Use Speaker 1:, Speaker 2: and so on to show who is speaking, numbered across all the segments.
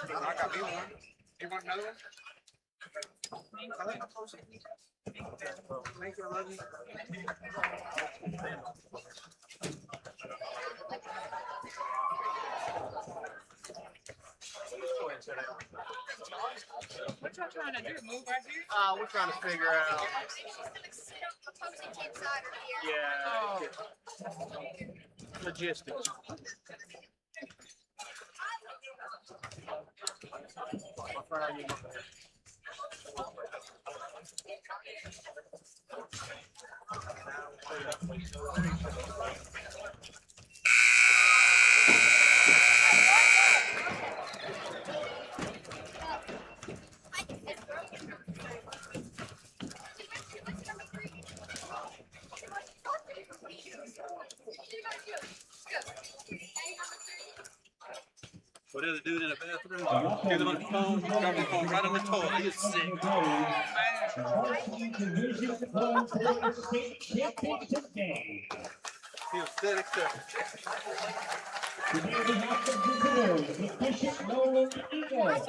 Speaker 1: I got me one. You want another one? Thank you, I love you. What y'all trying to do? Move right here? We're trying to figure out. Yeah. Oh. Logistics. What is it doing in the bathroom? Get him on the phone, drop his phone right on the toilet. He's sick. He was dead excited. Today we have the visitors, the Bishop Noland Eagles.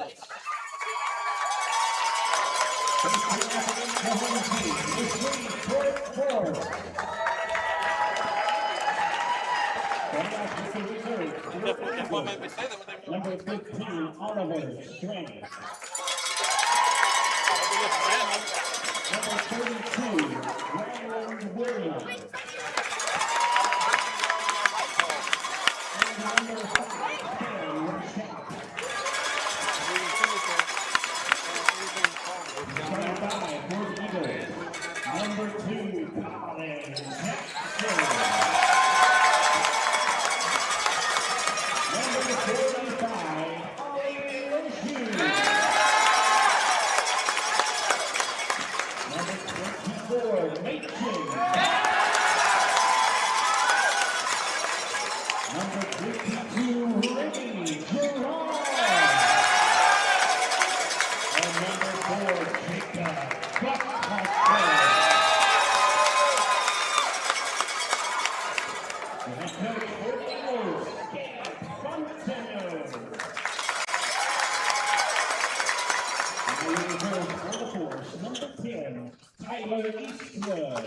Speaker 1: Number 15, Oliver Strang. Number 32, Ryan Williams. And number 5, Ken Rashad. Stand by for the Eagles. Number 2, Colin Jackson. Number 45, Ollie Loshie. Number 24, Machin. Number 52, Remy Gerard. And number 4, Jacob Buckhoff. Number 10, Tyler Eastwood.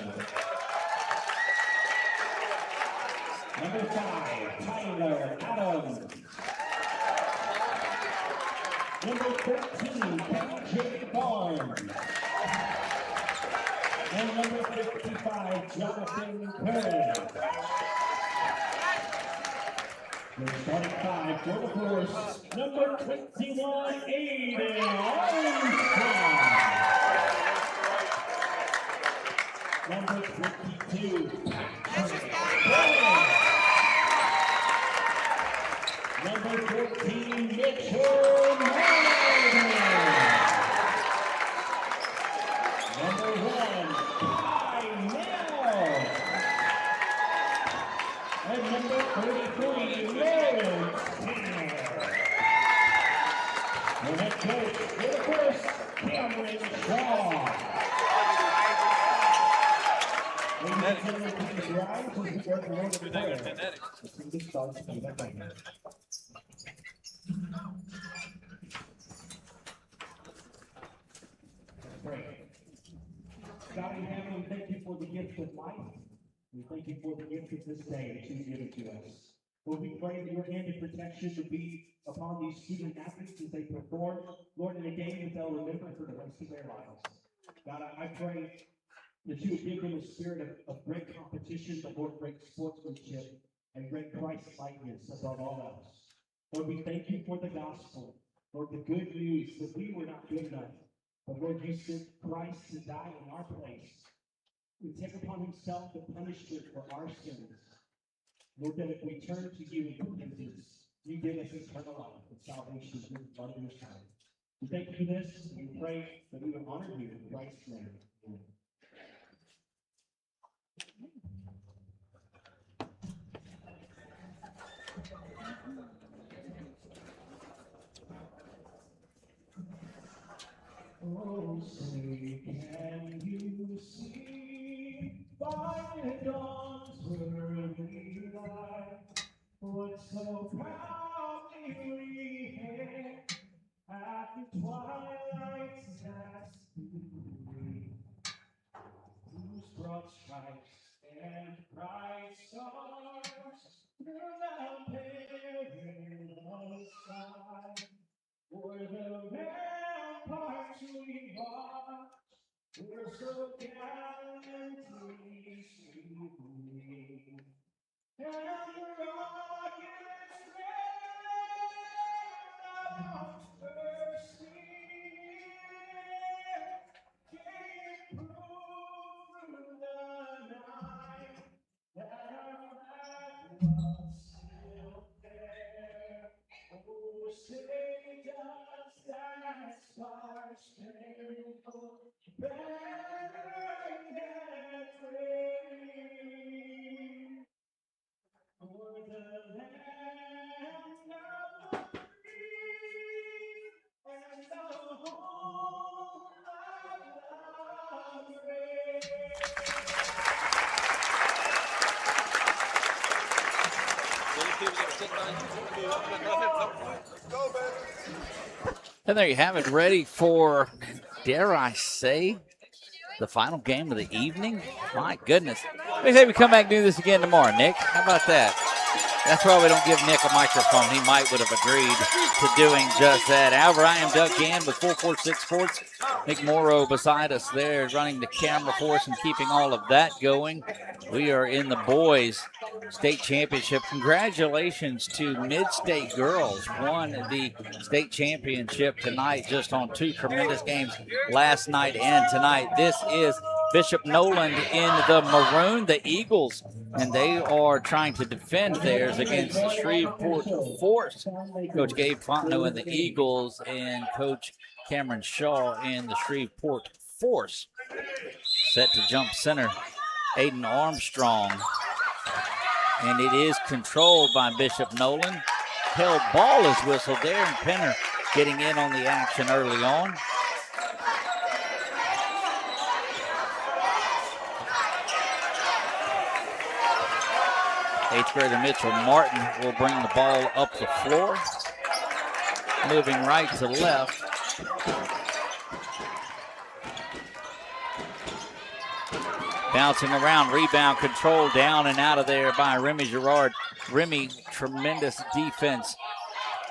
Speaker 1: Number 5, Tyler Adams. Number 13, KJ Barnes. And number 55, Jonathan Curry. The starting 5 for the Force, number 21, Aiden Armstrong. Number 22, Patrick Bowman. Number 14, Mitchell Noland. Number 1, Kai Nell. And number 33, Noland. The head coach for the Force, Cameron Shaw. God in heaven, thank you for the gift of life. We thank you for the gift of this day that you've given to us. Lord, we pray that your hand of protection would be upon these student athletes as they perform, Lord, in a game that they'll remember for the rest of their lives. God, I pray that you would give them a spirit of great competition, but Lord, great sportsmanship and great Christ-likeness above all else. Lord, we thank you for the gospel. Lord, the good news that we were not good enough, but Lord, you sent Christ to die in our place, to take upon himself the punishment for our sins. Lord, that if we turn to you in repentance, you give us eternal life and salvation through the blood of your Son. We thank you for this, and we pray that we would honor you in Christ's name. Amen. Oh, say, can you see by the dawn's early light what so proudly we hailed at the twilight's last gleaming, whose broad stripes and bright stars through the perilous sky for the ramparts we watched were so gallantly sweeping, and the rockets ran out bursting came through the night that our flag was still there. Oh, say does that star-spangled banner yet wave for the land of the free and the home of the brave.
Speaker 2: And there you have it, ready for, dare I say, the final game of the evening. My goodness. They say we come back and do this again tomorrow, Nick. How about that? That's why we don't give Nick a microphone. He might would have agreed to doing just that. However, I am Doug Gann with 446 Sports. Nick Morrow beside us there running the camera for us and keeping all of that going. We are in the boys' state championship. Congratulations to Mid-State Girls. Won the state championship tonight just on two tremendous games last night and tonight. This is Bishop Noland in the maroon, the Eagles, and they are trying to defend theirs against the Shreveport Force. Coach Gabe Fontenot in the Eagles and Coach Cameron Shaw in the Shreveport Force. Set to jump center, Aiden Armstrong. And it is controlled by Bishop Noland. Held ball is whistled there, and Penner getting in on the action early on. Eighth grader Mitchell Martin will bring the ball up the floor. Moving right to left. Bouncing around, rebound control down and out of there by Remy Girard. Remy, tremendous defense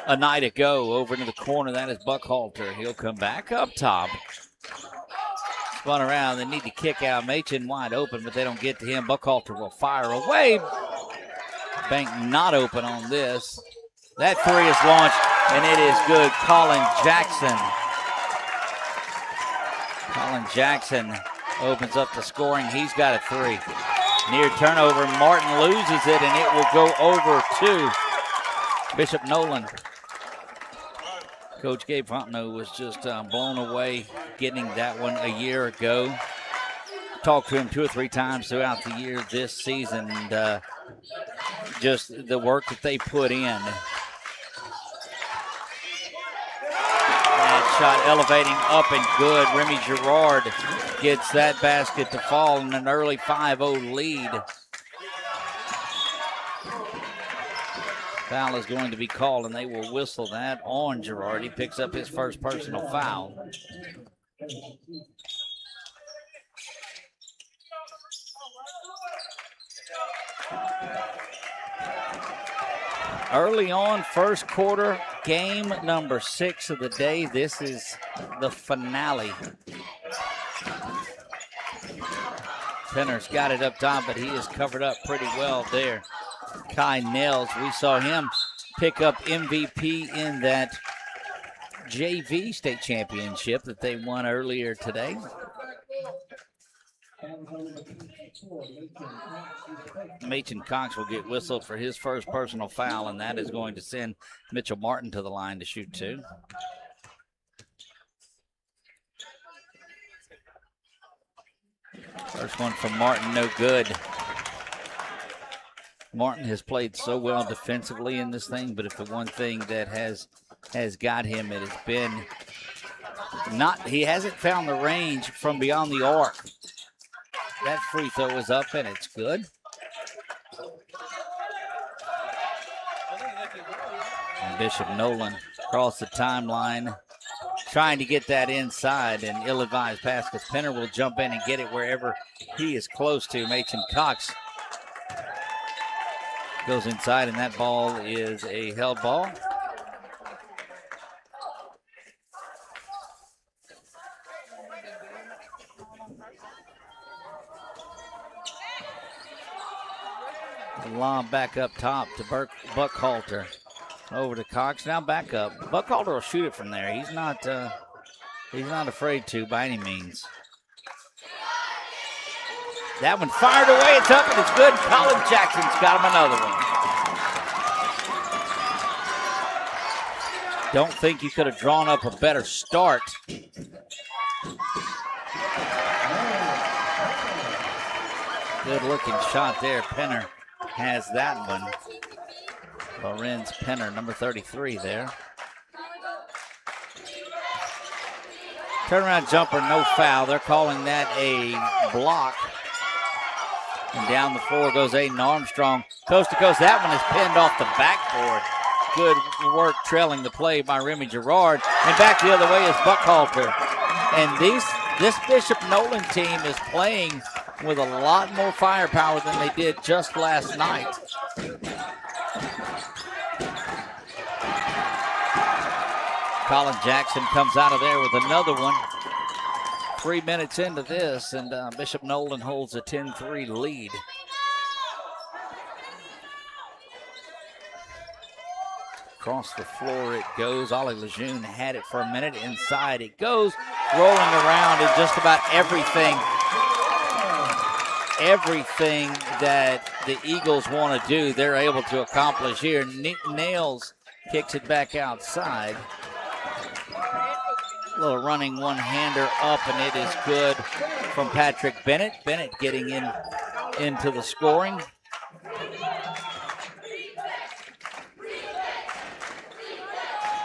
Speaker 2: a night ago over into the corner. That is Buckhalter. He'll come back up top. Spun around. They need to kick out. Machen wide open, but they don't get to him. Buckhalter will fire away. Bank not open on this. That three is launched, and it is good. Colin Jackson opens up the scoring. He's got a three. Near turnover. Martin loses it, and it will go over to Bishop Noland. Coach Gabe Fontenot was just blown away getting that one a year ago. Talked to him 2 or 3 times throughout the year this season, and just the work that they put in. That shot elevating up and good. Remy Girard gets that basket to fall in an early 5-0 lead. Foul is going to be called, and they will whistle that on Girard. He picks up his first personal foul. Early on, first quarter, game number 6 of the day. This is the finale. Penner's got it up top, but he is covered up pretty well there. Kai Nels, we saw him pick up MVP in that JV state championship that they won earlier today. Machen Cox will get whistled for his first personal foul, and that is going to send Mitchell Martin to the line to shoot 2. First one from Martin, no good. Martin has played so well defensively in this thing, but if the one thing that has got him, it has been he hasn't found the range from beyond the arc. That free throw is up, and it's good. And Bishop Noland across the timeline, trying to get that inside, and ill-advised pass because Penner will jump in and get it wherever he is close to. Machen Cox goes inside, and that ball is a held ball. The lob back up top to Buckhalter. Over to Cox. Now back up. Buckhalter will shoot it from there. He's not afraid to by any means. That one fired away. It's up and it's good. Colin Jackson's got him another one. Don't think you could have drawn up a better start. Good looking shot there. Penner has that one. Lorenz Penner, number 33 there. Turnaround jumper, no foul. They're calling that a block. And down the floor goes Aiden Armstrong. Coast to coast, that one is pinned off the backboard. Good work trailing the play by Remy Girard. And back the other way is Buckhalter. And this Bishop Noland team is playing with a lot more firepower than they did just last night. Colin Jackson comes out of there with another one. 3 minutes into this, and Bishop Noland holds a 10-3 lead. Across the floor it goes. Ollie Lejeune had it for a minute. Inside it goes, rolling around, and just about everything that the Eagles want to do, they're able to accomplish here. Nails kicks it back outside. Little running one-hander up, and it is good from Patrick Bennett. Bennett getting into the scoring.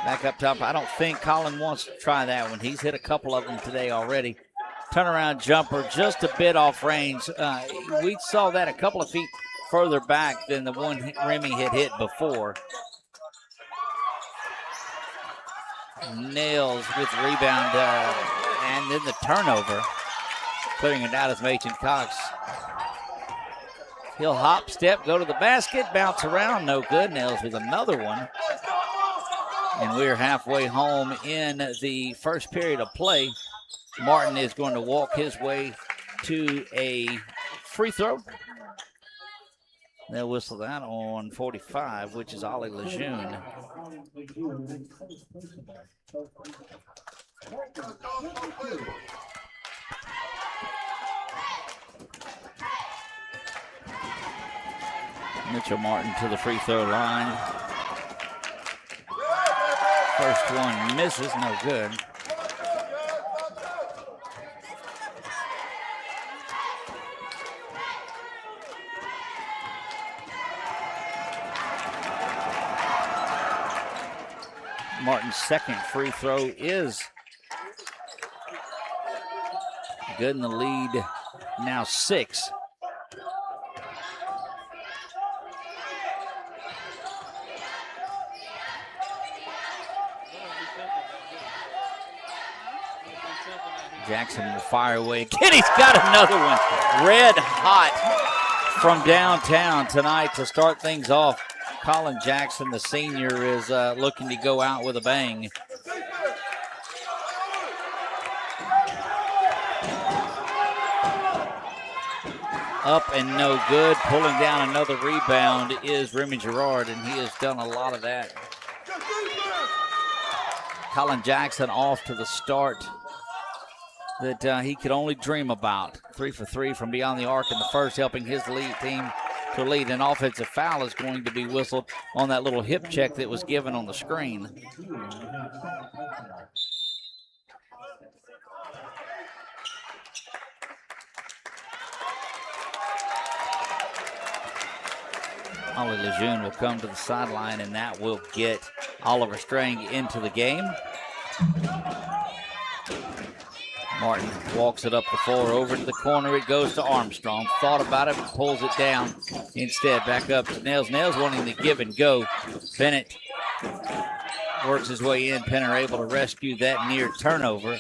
Speaker 2: Back up top. I don't think Colin wants to try that one. He's hit a couple of them today already. Turnaround jumper, just a bit off range. We saw that a couple of feet further back than the one Remy had hit before. Nails with the rebound and then the turnover. Putting it out as Machen Cox He'll hop, step, go to the basket, bounce around, no good. Nails with another one. And we're halfway home in the first period of play. Martin is going to walk his way to a free throw. They'll whistle that on 45, which is Ollie Lejeune. Mitchell Martin to the free throw line. First one misses, no good. Martin's second free throw is good, in the lead now 6. Jackson will fire away again. He's got another one. Red hot from downtown tonight to start things off. Colin Jackson, the senior, is looking to go out with a bang. Up and no good. Pulling down another rebound is Remy Girard, and he has done a lot of that. Colin Jackson off to the start that he could only dream about. 3 for 3 from beyond the arc in the first, helping his lead team to lead. An offensive foul is going to be whistled on that little hip check that was given on the screen. Ollie Lejeune will come to the sideline, and that will get Oliver Strang into the game. Martin walks it up the floor, over to the corner. It goes to Armstrong. Thought about it, but pulls it down instead. Back up to Nails. Nails wanting to give and go. Bennett works his way in. Penner able to rescue that near turnover.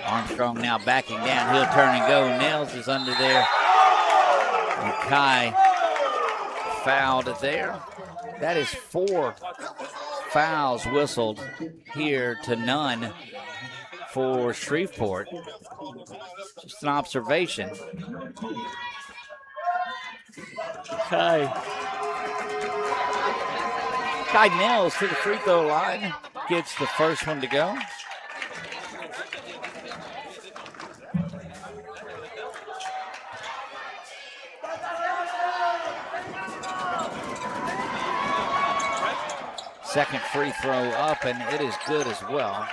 Speaker 2: Armstrong now backing down. He'll turn and go. Nails is under there. And Kai fouled there. That is 4 fouls whistled here to none for Shreveport. Just an observation. Kai Nails to the free throw line. Gets the first one to go. Second free throw up, and it is good as well.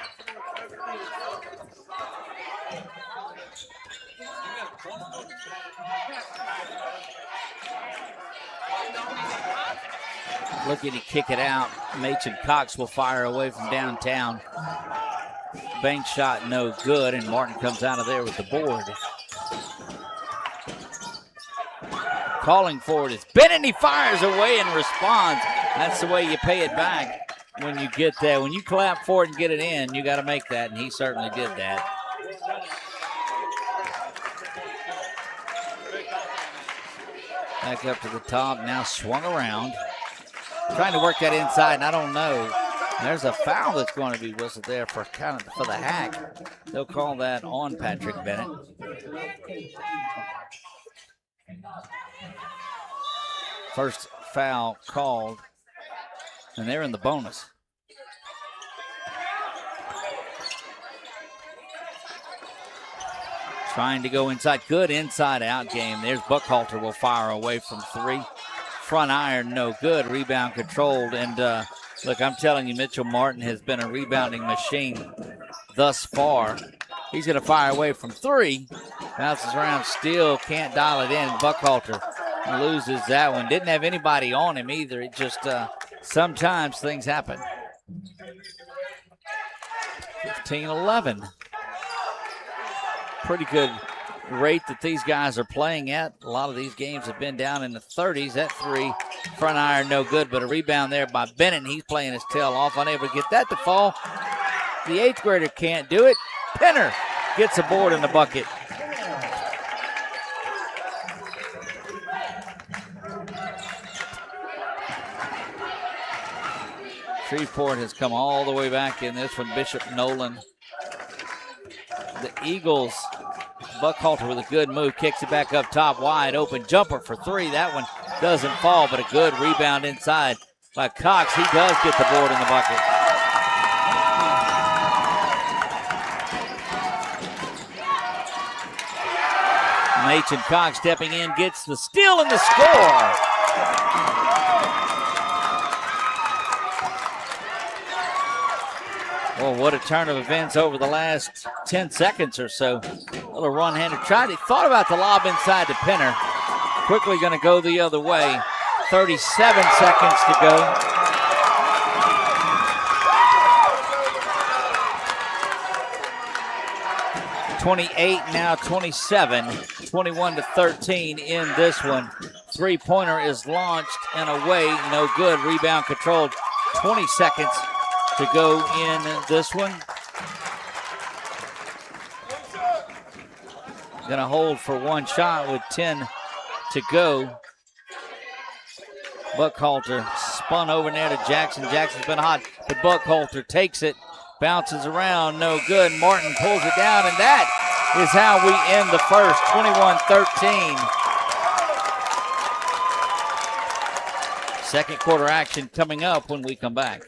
Speaker 2: Looking to kick it out. Machen Cox will fire away from downtown. Bank shot no good, and Martin comes out of there with the board. Calling for it is Bennett, and he fires away and responds. That's the way you pay it back when you get that. When you clap for it and get it in, you got to make that, and he certainly did that. Back up to the top, now swung around. Trying to work that inside, and I don't know. There's a foul that's going to be whistled there for the hack. They'll call that on Patrick Bennett. First foul called, and they're in the bonus. Trying to go inside. Good inside-out game. There's Buckhalter will fire away from 3. Front iron, no good. Rebound controlled. And look, I'm telling you, Mitchell Martin has been a rebounding machine thus far. He's going to fire away from 3. Bounces around, still can't dial it in. Buckhalter loses that one. Didn't have anybody on him either. It just sometimes things happen. 15-11. Pretty good rate that these guys are playing at. A lot of these games have been down in the 30s. That 3, front iron, no good, but a rebound there by Bennett. He's playing his tail off, unable to get that to fall. The 8th grader can't do it. Penner gets a board in the bucket. Shreveport has come all the way back in this one. Bishop Noland. The Eagles, Buckhalter with a good move, kicks it back up top, wide open jumper for three. That one doesn't fall, but a good rebound inside by Cox. He does get the board in the bucket. Machen Cox stepping in, gets the steal and the score. Well, what a turn of events over the last 10 seconds or so. A little run-hander. Thought about the lob inside to Penner. Quickly going to go the other way. 37 seconds to go. .28 now, 27, 21-13 in this one. Three-pointer is launched and away, no good. Rebound controlled. 20 seconds to go in this one. Gonna hold for one shot with 10 to go. Buckhalter spun over there to Jackson. Jackson's been hot, but Buckhalter takes it, bounces around, no good. Martin pulls it down, and that is how we end the first, 21-13. Second quarter action coming up when we come back.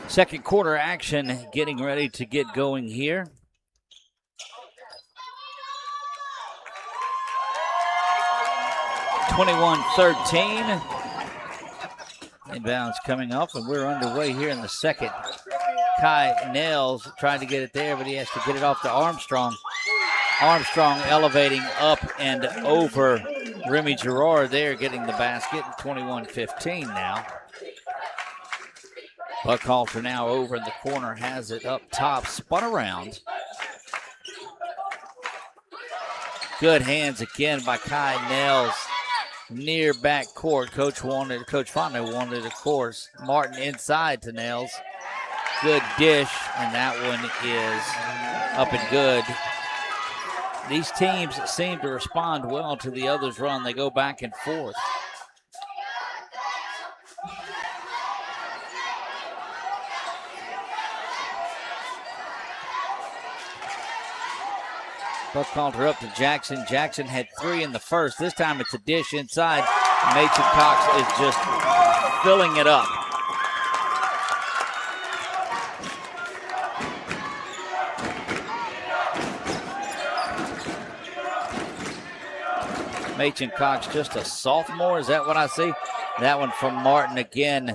Speaker 2: Second quarter action getting ready to get going here. (21-13). Inbounds coming up, and we're underway here in the second. Kai Nails tried to get it there, but he has to get it off to Armstrong. Armstrong elevating up and over Remy Girard there, getting the basket. 21-15 now. Buckhalter now over in the corner, has it up top, spun around. Good hands again by Kai Nels near back court. Coach Fontenay wanted, of course. Martin inside to Nels. Good dish, and that one is up and good. These teams seem to respond well to the other's run. They go back and forth. Buckhalter up to Jackson. Jackson had three in the first. This time it's a dish inside. Machen Cox is just filling it up. Machen Cox just a sophomore. Is that what I see? That one from Martin again,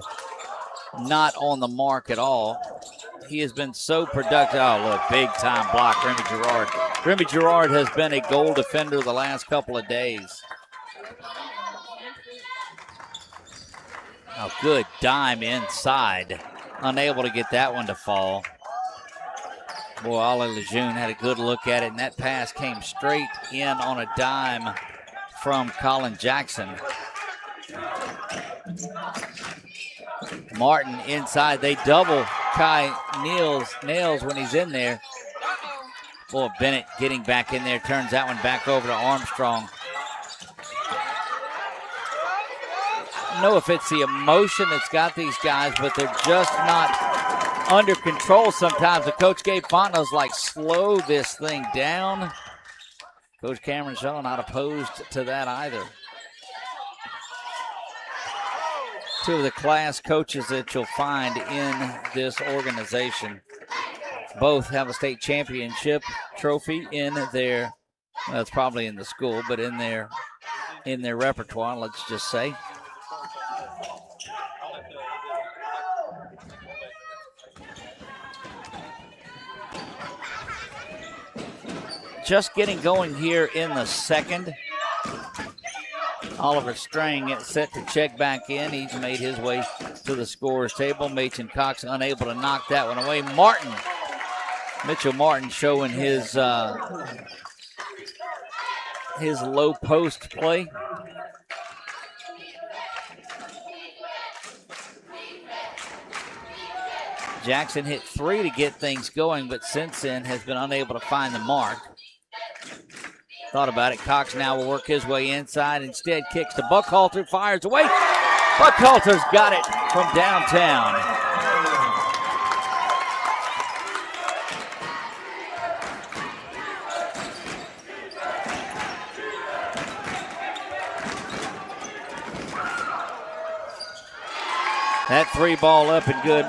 Speaker 2: not on the mark at all. He has been so productive. Oh, look, big time block, Remy Girard. Remy Girard has been a goal defender the last couple of days. Oh, good dime inside. Unable to get that one to fall. Boy, Ollie Lejeune had a good look at it, and that pass came straight in on a dime from Colin Jackson. Martin inside. They double Kai Nails when he's in there. Boy, Bennett getting back in there, turns that one back over to Armstrong. I don't know if it's the emotion that's got these guys, but they're just not under control sometimes. And Coach Gabe Fontenot's like, slow this thing down. Coach Cameron Shaw not opposed to that either. two of the class coaches that you'll find in this organization. Both have a state championship trophy in their, well, it's probably in the school, but in their repertoire, let's just say. Just getting going here in the second. Oliver Strang gets set to check back in. He's made his way to the scorer's table. Machen Cox unable to knock that one away. Mitchell Martin showing his low post play. Jackson hit 3 to get things going, but since then has been unable to find the mark. Thought about it. Cox now will work his way inside. Instead, kicks to Buckhalter, fires away. Buckhalter's got it from downtown. That 3 ball up and good.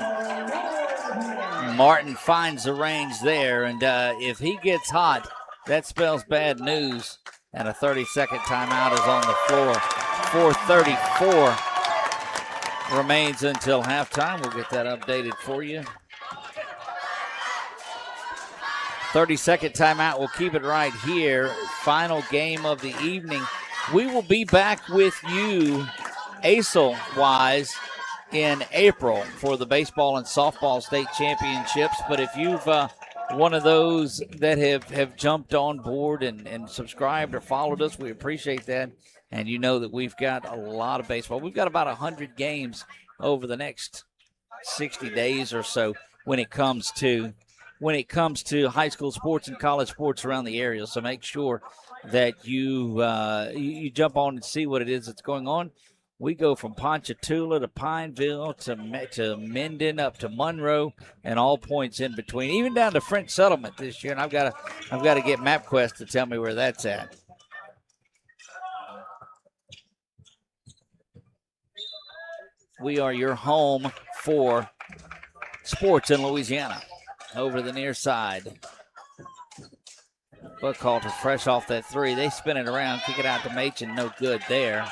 Speaker 2: Martin finds the range there, and if he gets hot, that spells bad news, and a 30-second timeout is on the floor. 4:34 remains until halftime. We'll get that updated for you. 30-second timeout. We'll keep it right here. Final game of the evening. We will be back with you ACEL-wise in April for the baseball and softball state championships. But if you've one of those that have jumped on board and subscribed or followed us, we appreciate that. And you know that we've got a lot of baseball. We've got about 100 games over the next 60 days or so when it comes to high school sports and college sports around the area. So make sure that you jump on and see what it is that's going on. We go from Ponchatoula to Pineville to Minden up to Monroe and all points in between, even down to French Settlement this year. And I've got to get MapQuest to tell me where that's at. We are your home for sports in Louisiana. Over the near side. Buckhalter fresh off that 3. They spin it around, kick it out to Machen. No good there.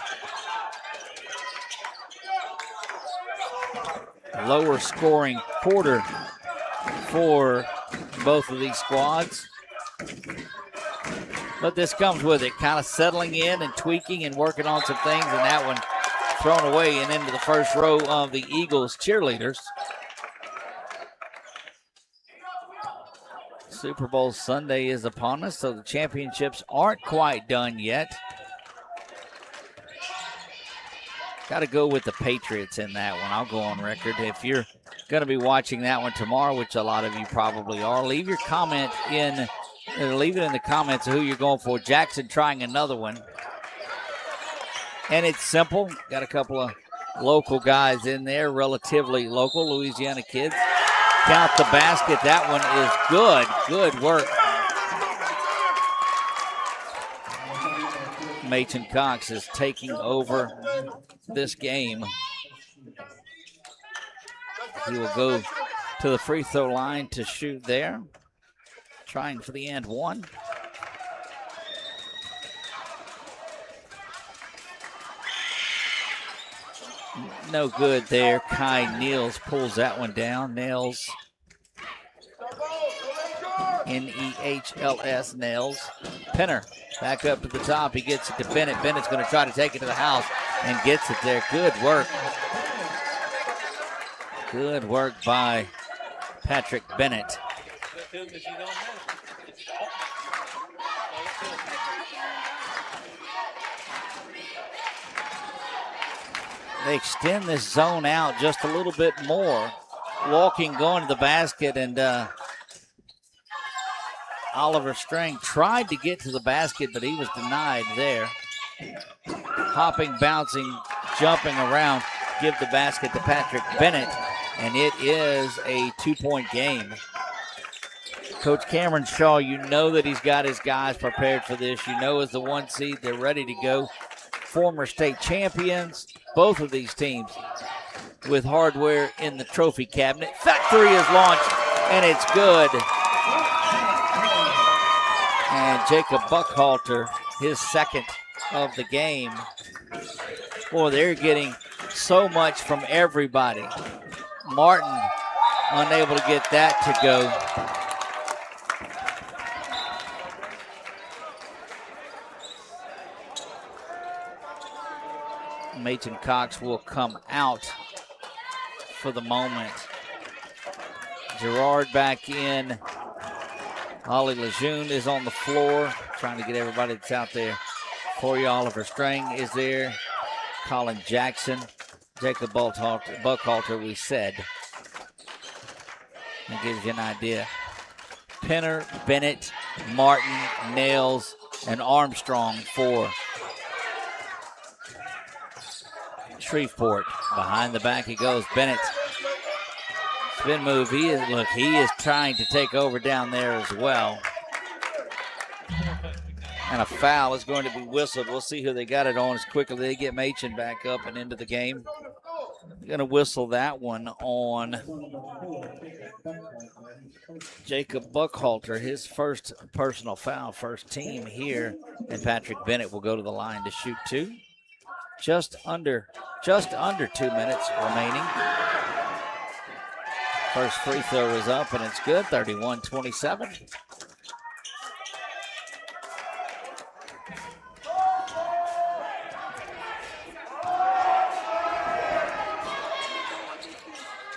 Speaker 2: Lower scoring quarter for both of these squads. But this comes with it, kind of settling in and tweaking and working on some things, and that one thrown away and into the first row of the Eagles cheerleaders. Super Bowl Sunday is upon us, so the championships aren't quite done yet. Got to go with the Patriots in that one. I'll go on record. If you're going to be watching that one tomorrow, which a lot of you probably are, leave your comment leave it in the comments of who you're going for. Jackson trying another one. And it's simple. Got a couple of local guys in there, relatively local Louisiana kids. Count the basket. That one is good. Good work. Machen Cox is taking over this game. He will go to the free throw line to shoot there. Trying for the and one. No good there. Kai Niels pulls that one down. Nails. N-E-H-L-S, Nails. Penner back up to the top. He gets it to Bennett. Bennett's going to try to take it to the house and gets it there. Good work. Good work by Patrick Bennett. They extend this zone out just a little bit more. Walking, going to the basket, and Oliver Strang tried to get to the basket, but he was denied there. Hopping, bouncing, jumping around, give the basket to Patrick Bennett, and it is a 2-point game. Coach Cameron Shaw, you know that he's got his guys prepared for this. You know as the 1 seed, they're ready to go. Former state champions, both of these teams with hardware in the trophy cabinet. That three is launched, and it's good. And Jacob Buckhalter, his second of the game. Boy, they're getting so much from everybody. Martin unable to get that to go. Machen Cox will come out for the moment. Gerard back in. Holly Lejeune is on the floor, trying to get everybody that's out there for you. Oliver Strang is there. Colin Jackson. Jacob Buckhalter, we said. That gives you an idea. Penner, Bennett, Martin, Nails, and Armstrong for Shreveport. Behind the back he goes. Bennett. Spin move. He is trying to take over down there as well. And a foul is going to be whistled. We'll see who they got it on as quickly they get Machen back up and into the game. They're going to whistle that one on Jacob Buckhalter, his first personal foul, first team here. And Patrick Bennett will go to the line to shoot two. Just under 2 minutes remaining. First free throw is up, and it's good, 31-27.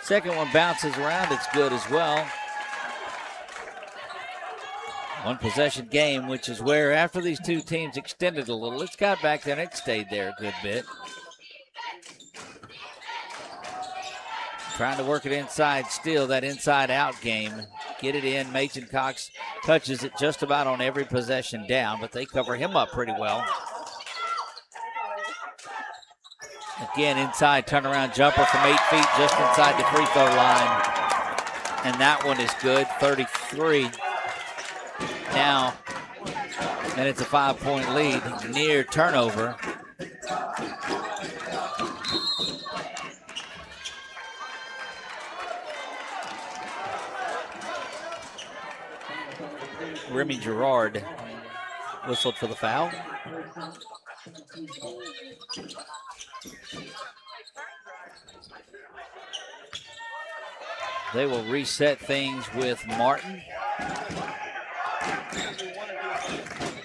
Speaker 2: Second one bounces around, it's good as well. One possession game, which is where after these two teams extended a little, it's got back there and it stayed there a good bit. Trying to work it inside still, that inside-out game. Get it in. Machen Cox touches it just about on every possession down, but they cover him up pretty well. Again, inside turnaround jumper from 8 feet just inside the free throw line. And that one is good, 33. Now, and it's a 5-point lead, near turnover. Remy Gerard whistled for the foul. They will reset things with Martin.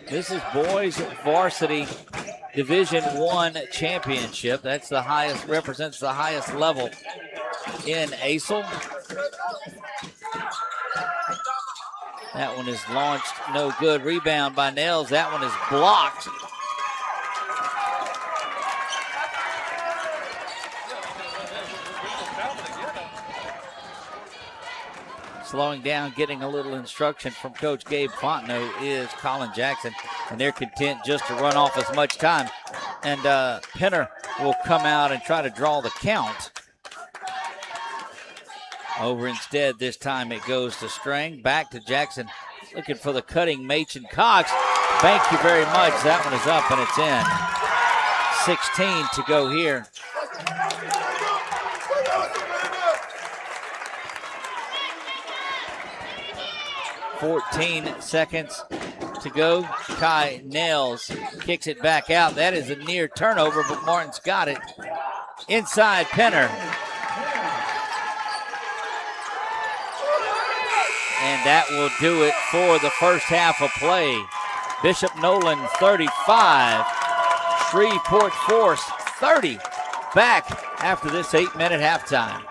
Speaker 2: This is boys varsity Division I championship. That's the highest, represents the highest level in ACEL. That one is launched, no good. Rebound by Nails. That one is blocked. Slowing down, getting a little instruction from Coach Gabe Fontenot is Colin Jackson, and they're content just to run off as much time. And Penner will come out and try to draw the count. Over instead, this time it goes to Strang. Back to Jackson, looking for the cutting Machen Cox. Thank you very much. That one is up and it's in. 16 to go here. .14 seconds to go. Kai Nails kicks it back out. That is a near turnover, but Martin's got it. Inside Penner. And that will do it for the first half of play. Bishop Noland 35, Shreveport Force 30. Back after this 8-minute halftime.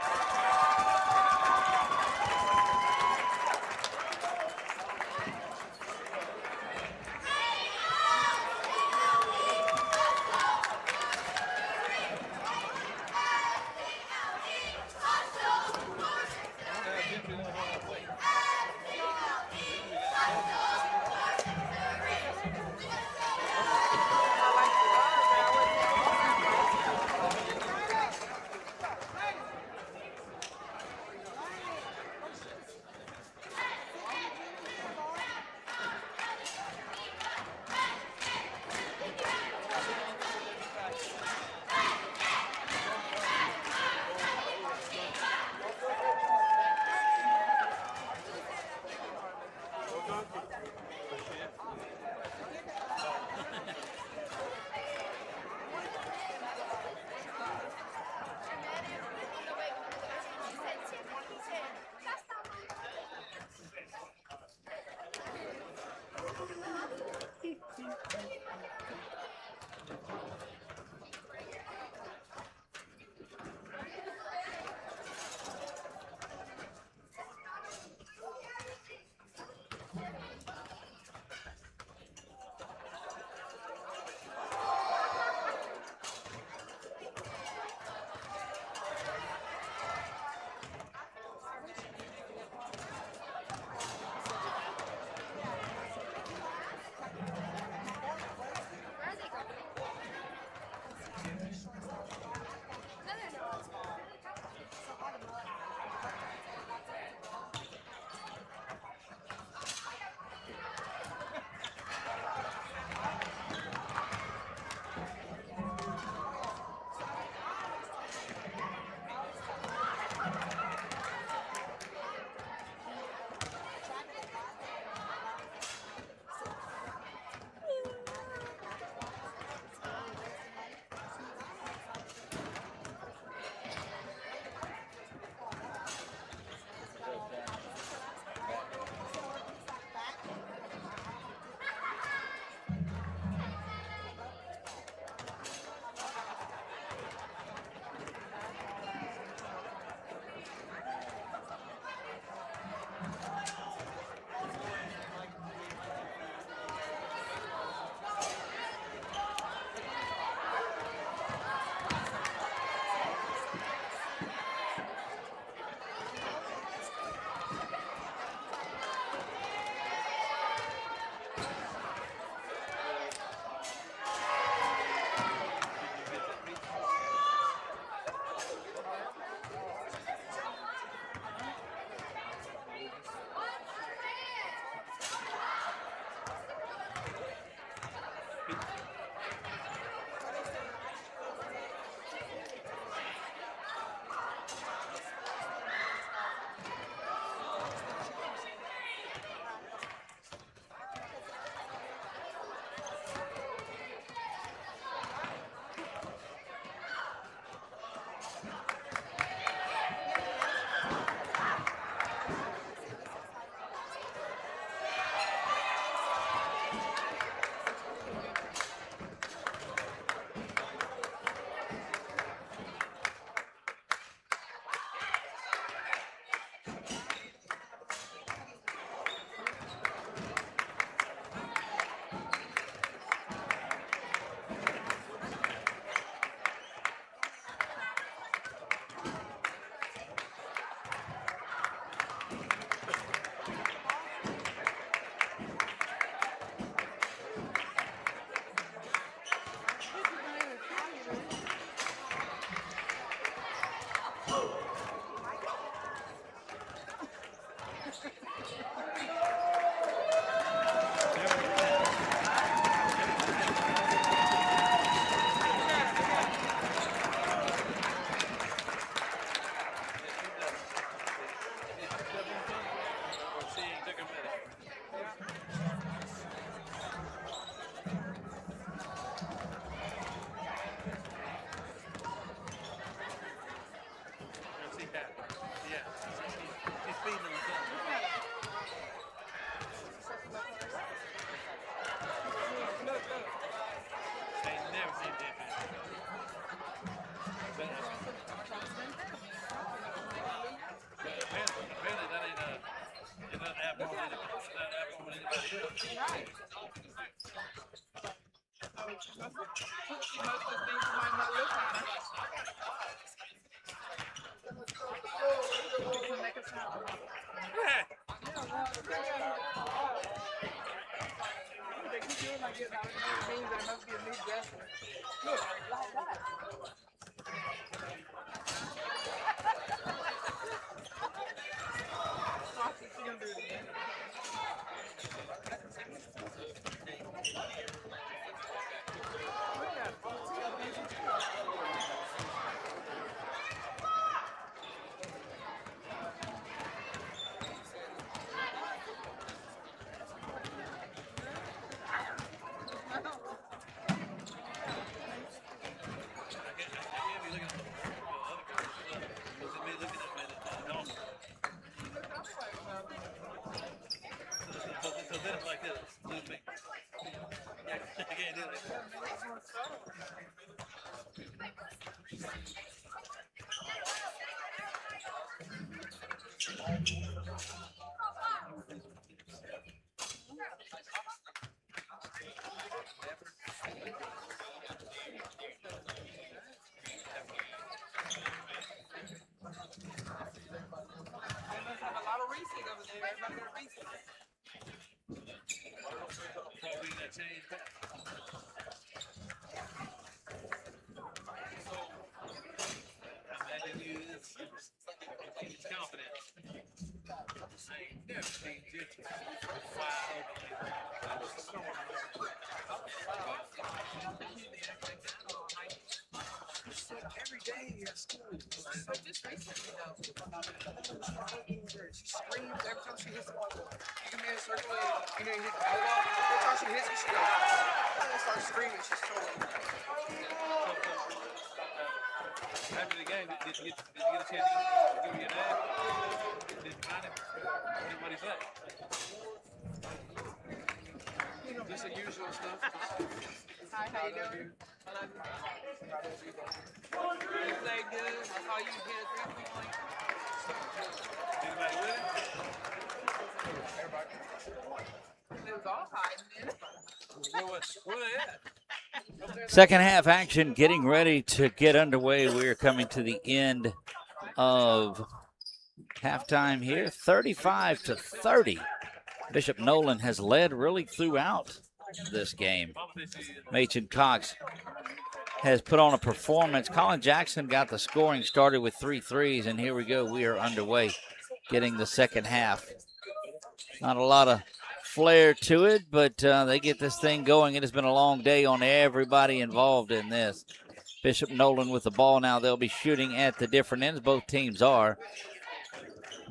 Speaker 3: After the game, did you get a chance to give me your dad? Did you find him? What did he say? Just the usual stuff.
Speaker 4: Hi, how you doing? You played good. I saw you hit a 3-point.
Speaker 3: Anybody with it?
Speaker 4: It was all hiding in it.
Speaker 3: Where they at?
Speaker 2: Second half action getting ready to get underway. We're coming to the end of halftime here, 35-30. Bishop Noland has led really throughout this game. Machen Cox has put on a performance. Colin Jackson got the scoring started with 3 threes, and here we go. We are underway getting the second half. Not a lot of flair to it, but they get this thing going. It has been a long day on everybody involved in this. Bishop Noland with the ball now. They'll be shooting at the different ends. Both teams are.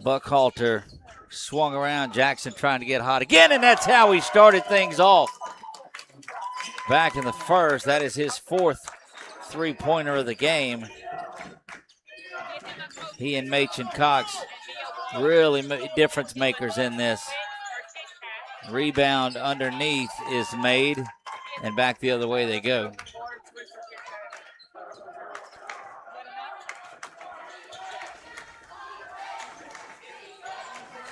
Speaker 2: Buckhalter swung around. Jackson trying to get hot again, and that's how he started things off. Back in the first, that is his 4th three-pointer of the game. He and Machen Cox really difference makers in this. Rebound underneath is made, and back the other way they go.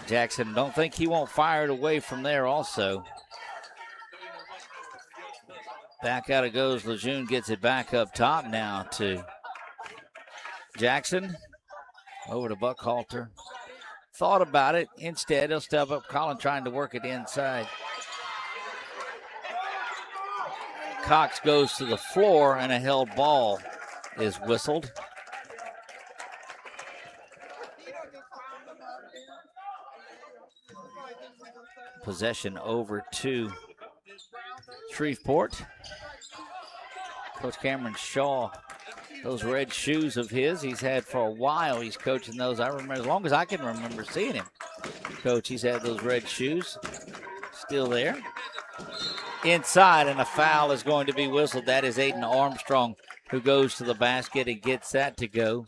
Speaker 2: Jackson, don't think he won't fire it away from there also. Back out it goes. Lejeune gets it back up top now to Jackson. Over to Buckhalter. Thought about it. Instead, he'll step up. Colin trying to work it inside. Cox goes to the floor, and a held ball is whistled. possession over to Shreveport. Coach Cameron Shaw, those red shoes of his, he's had for a while. He's coaching those. I remember, as long as I can remember seeing him coach, he's had those red shoes. Still there. Inside, and a foul is going to be whistled. That is Aiden Armstrong, who goes to the basket and gets that to go.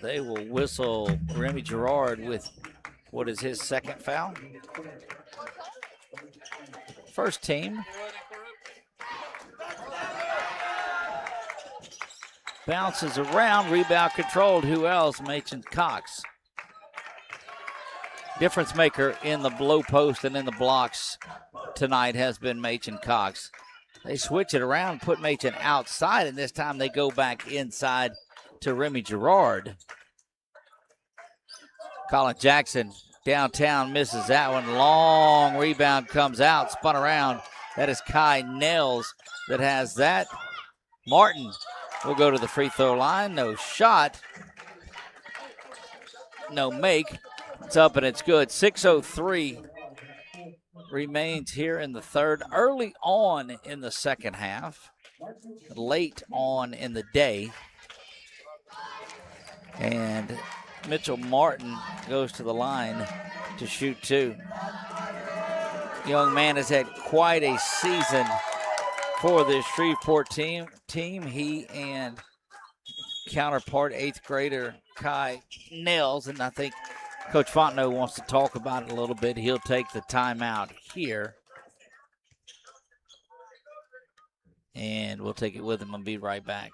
Speaker 2: They will whistle Remy Gerard with what is his second foul. First team. Bounces around, rebound controlled. Who else? Machen Cox. Difference maker in the low post and in the blocks tonight has been Machen Cox. They switch it around, put Machen outside, and this time they go back inside to Remy Gerard. Colin Jackson downtown misses that one. Long rebound comes out, spun around. That is Kai Nels that has that. Martin will go to the free throw line. No shot. No make. It's up and it's good. 6:03 remains here in the third. Early on in the second half. Late on in the day. And Mitchell Martin goes to the line to shoot two. Young man has had quite a season for this Shreveport team. He and counterpart 8th grader Kai Nels, and I think Coach Fontenot wants to talk about it a little bit. He'll take the timeout here. And we'll take it with him and be right back.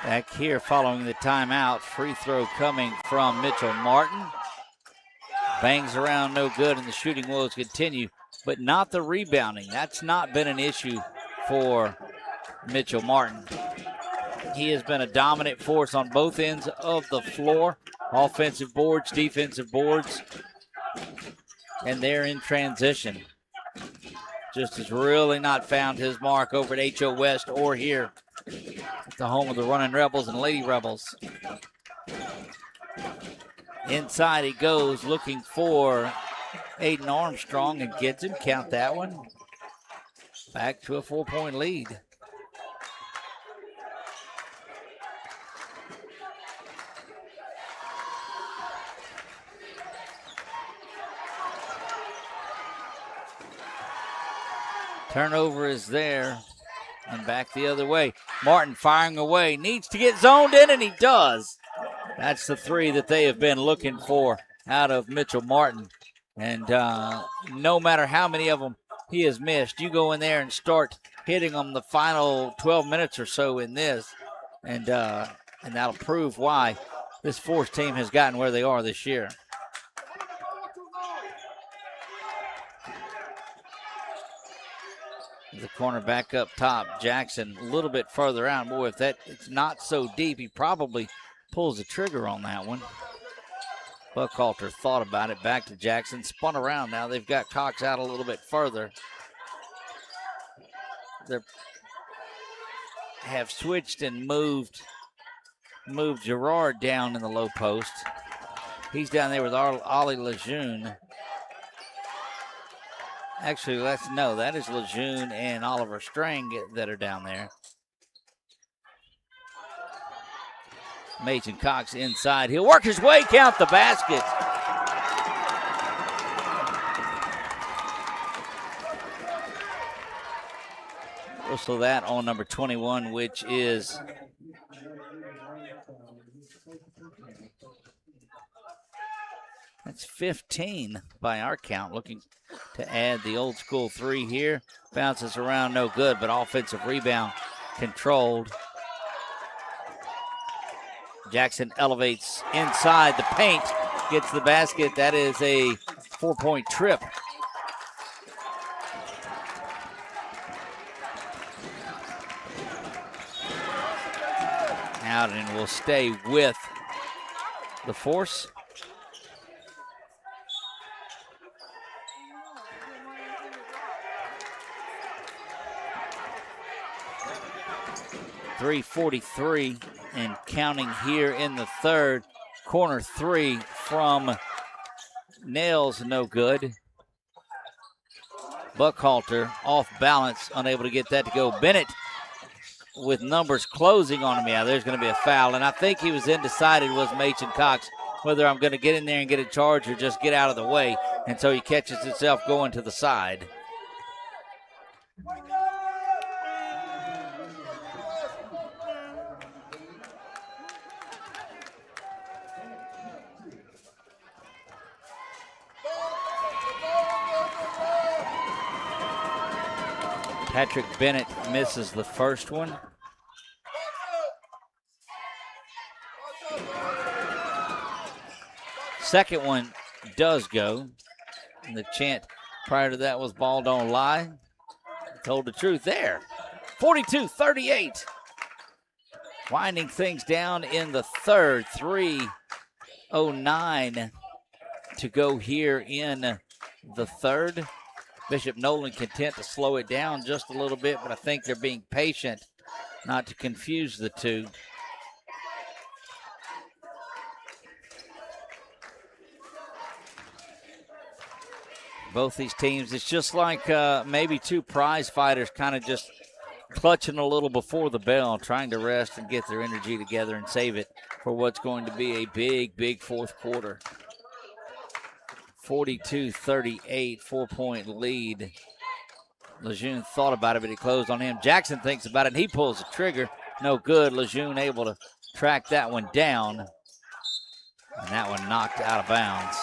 Speaker 2: Back here following the timeout. Free throw coming from Mitchell Martin. Bangs around, no good, and the shooting will continue, but not the rebounding. That's not been an issue for Mitchell Martin. He has been a dominant force on both ends of the floor. Offensive boards, defensive boards, and they're in transition. Just has really not found his mark over at H.O. West or here at the home of the Running Rebels and Lady Rebels. Inside he goes, looking for Aiden Armstrong, and gets him. Count that one. Back to a 4-point lead. Turnover is there, and back the other way. Martin firing away, needs to get zoned in, and he does. That's the three that they have been looking for out of Mitchell Martin. And no matter how many of them he has missed, you go in there and start hitting them the final 12 minutes or so in this, and that'll prove why this Force team has gotten where they are this year. The corner back up top. Jackson a little bit further out. Boy, if it's not so deep, he probably pulls the trigger on that one. Buckhalter thought about it. Back to Jackson. Spun around now. They've got Cox out a little bit further. They have switched and moved Gerard down in the low post. He's down there with Ollie Lejeune. Actually, that is Lejeune and Oliver Strang that are down there. Machen Cox inside. He'll work his way, count the basket. Whistle that on number 21, which is That's 15 by our count. Looking to add the old school 3 here. Bounces around, no good, but offensive rebound controlled. Jackson elevates inside the paint, gets the basket. That is a 4-point trip. Howden will stay with the force. .343 and counting here in the third. Corner 3 from Nails, no good. Buckhalter off balance, unable to get that to go. Bennett with numbers closing on him. Yeah, there's going to be a foul. And I think he was undecided, was Machen Cox, whether I'm going to get in there and get a charge or just get out of the way. And so he catches himself going to the side. Patrick Bennett misses the first one. Second one does go. And the chant prior to that was ball don't lie. Told the truth there. 42-38. Winding things down in the third. 3:09 to go here in the third. Bishop Noland content to slow it down just a little bit, but I think they're being patient not to confuse the two. Both these teams, it's just like maybe two prize fighters kind of just clutching a little before the bell, trying to rest and get their energy together and save it for what's going to be a big, big fourth quarter. 42-38, 4-point lead. Lejeune thought about it, but he closed on him. Jackson thinks about it, and he pulls the trigger. No good. Lejeune able to track that one down. And that one knocked out of bounds.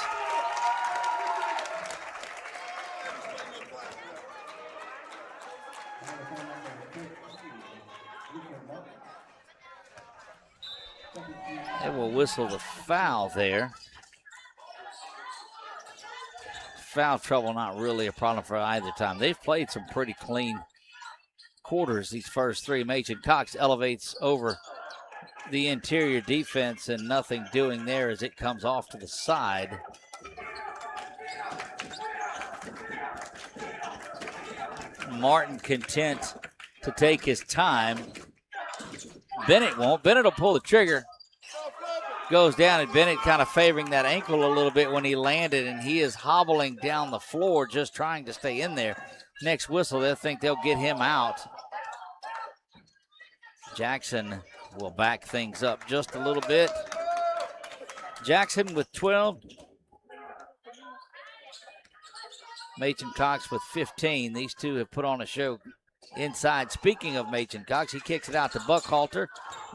Speaker 2: They will whistle the foul there. Foul trouble not really a problem for either time. They've played some pretty clean quarters these first three. Machen Cox elevates over the interior defense and nothing doing there as it comes off to the side. Martin content to take his time. Bennett won't. Bennett will pull the trigger. Goes down, and Bennett kind of favoring that ankle a little bit when he landed, and he is hobbling down the floor just trying to stay in there. Next whistle, they'll think they'll get him out. Jackson will back things up just a little bit. Jackson with 12. Machen Cox with 15. These two have put on a show inside. Speaking of Machen Cox, he kicks it out to Buckhalter.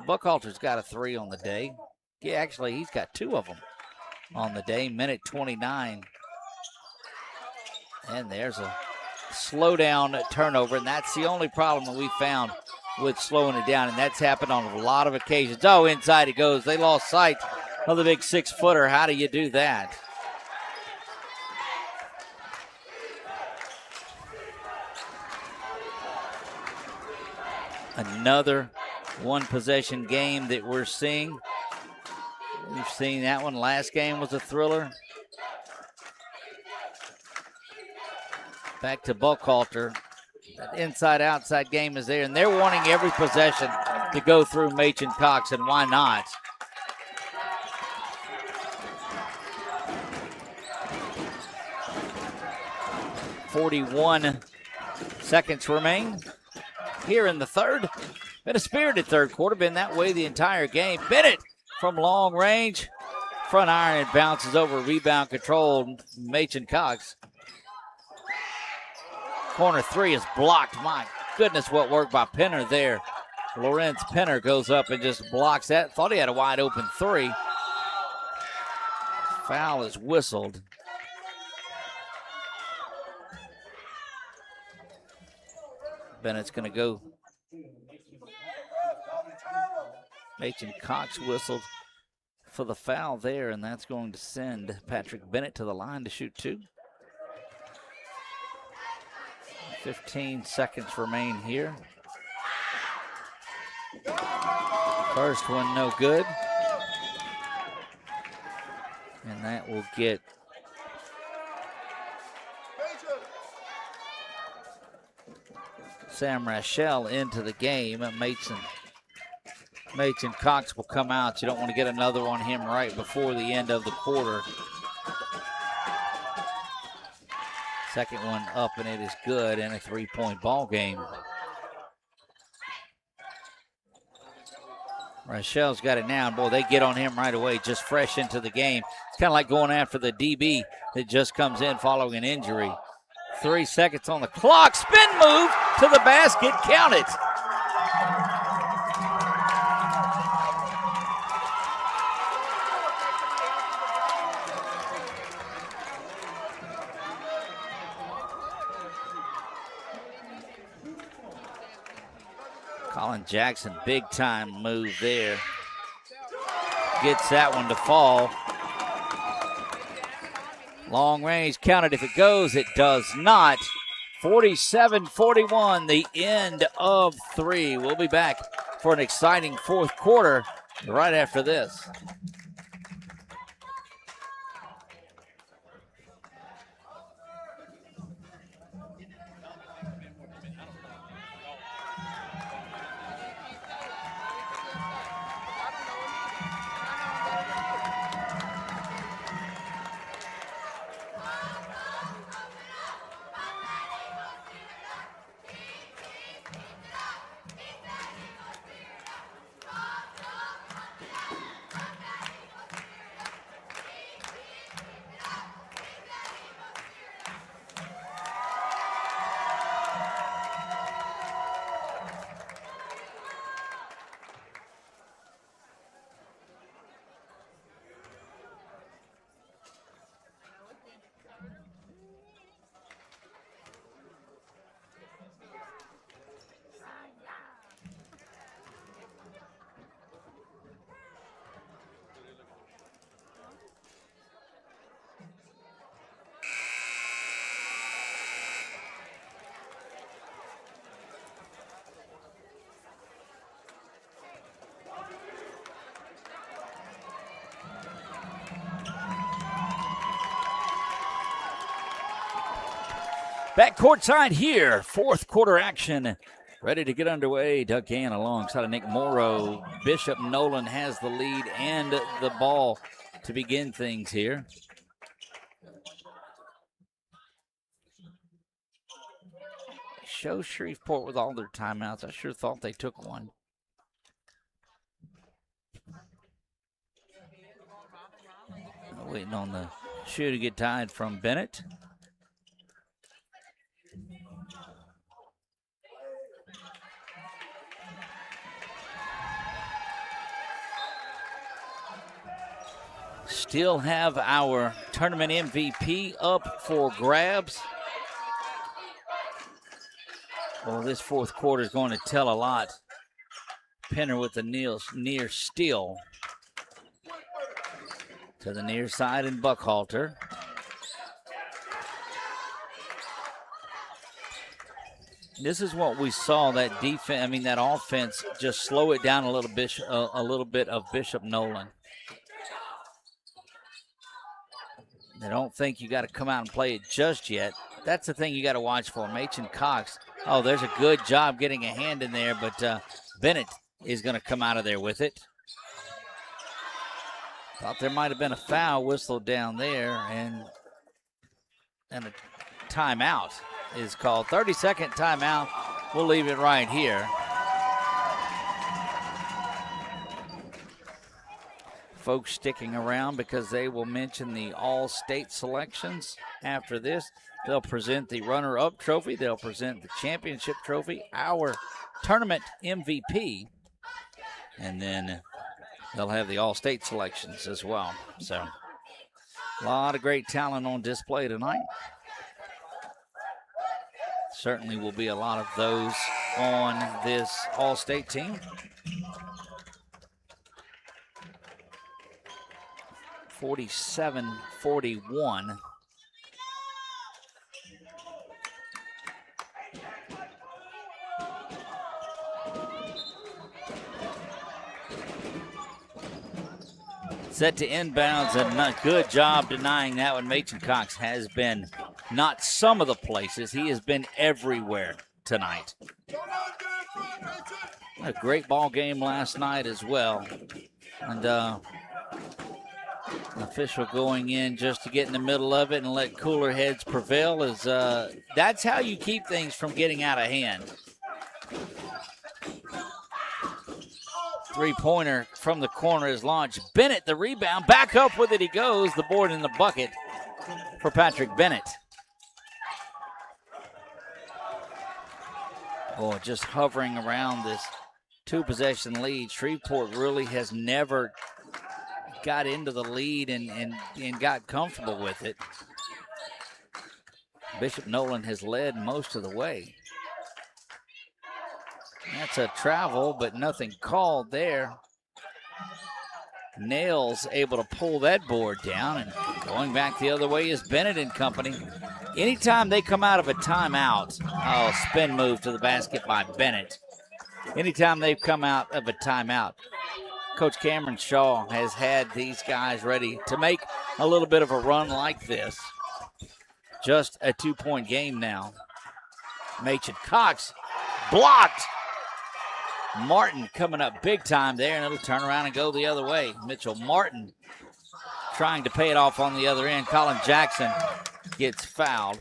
Speaker 2: Buckhalter's got a 3 on the day. Yeah, actually, he's got 2 of them on the day. Minute 29. And there's a slow down turnover, and that's the only problem that we found with slowing it down, and that's happened on a lot of occasions. Oh, inside it goes. They lost sight of the big 6-footer. How do you do that? Another one-possession game that we're seeing. We've seen that one. Last game was a thriller. Back to Buckhalter. That inside-outside game is there, and they're wanting every possession to go through Machen Cox, and why not? .41 seconds remain here in the third. Been a spirited third quarter, been that way the entire game. Bennett from long range. Front iron, it bounces over, rebound controlled. Machen Cox. Corner 3 is blocked. My goodness, what work by Penner there Lawrence Penner goes up and just blocks that. Thought he had a wide open three. Foul is whistled. Bennett's going to go. Machen Cox whistled for the foul there, and that's going to send Patrick Bennett to the line to shoot two. 15 seconds remain here. First one no good. And that will get Sam Rachel into the game. Machen Cox will come out. You don't want to get another on him right before the end of the quarter. Second one up, and it is good, and a three-point ball game. Rachel's got it now. Boy, they get on him right away, just fresh into the game. It's kind of like going after the DB that just comes in following an injury. 3 seconds on the clock. Spin move to the basket. Count it. Colin Jackson, big time move there. Gets that one to fall. Long range, counted if it goes. It does not. 47-41, the end of three. We'll be back for an exciting fourth quarter right after this. Back courtside here, fourth quarter action ready to get underway. Doug Gann alongside of Nick Morrow. Bishop Noland has the lead and the ball to begin things here. Show Shreveport with all their timeouts. I sure thought they took one. Waiting on the shoe to get tied from Bennett. Still have our tournament MVP up for grabs. Well, this fourth quarter is going to tell a lot. Penner with the near steal. To the near side and Buckhalter. This is what we saw, that defense, that offense just slow it down a little bit of Bishop Noland. I don't think you got to come out and play it just yet. That's the thing you got to watch for. Machen Cox. Oh, there's a good job getting a hand in there, but Bennett is going to come out of there with it. Thought there might have been a foul whistle down there, and a timeout is called. 30-second timeout. We'll leave it right here. Folks sticking around because they will mention the all-state selections after this. They'll present the runner-up trophy. They'll present the championship trophy, our tournament MVP, and then they'll have the all-state selections as well. So a lot of great talent on display tonight. Certainly will be a lot of those on this all-state team. 47-41. Set to inbounds, and a good job denying that one. Machen Cox has been not some of the places, he has been everywhere tonight. A great ball game last night as well. And an official going in just to get in the middle of it and let cooler heads prevail is that's how you keep things from getting out of hand. Three-pointer from the corner is launched. Bennett, the rebound, back up with it he goes. The board in the bucket for Patrick Bennett. Oh, just hovering around this two-possession lead. Shreveport really has never got into the lead and got comfortable with it. Bishop Noland has led most of the way. That's a travel, but nothing called there. Nails able to pull that board down, and going back the other way is Bennett and company. Anytime they come out of a timeout, spin move to the basket by Bennett. Anytime they've come out of a timeout, Coach Cameron Shaw has had these guys ready to make a little bit of a run like this. Just a 2-point game now. Machen Cox blocked. Martin coming up big time there, and it'll turn around and go the other way. Mitchell Martin trying to pay it off on the other end. Colin Jackson gets fouled.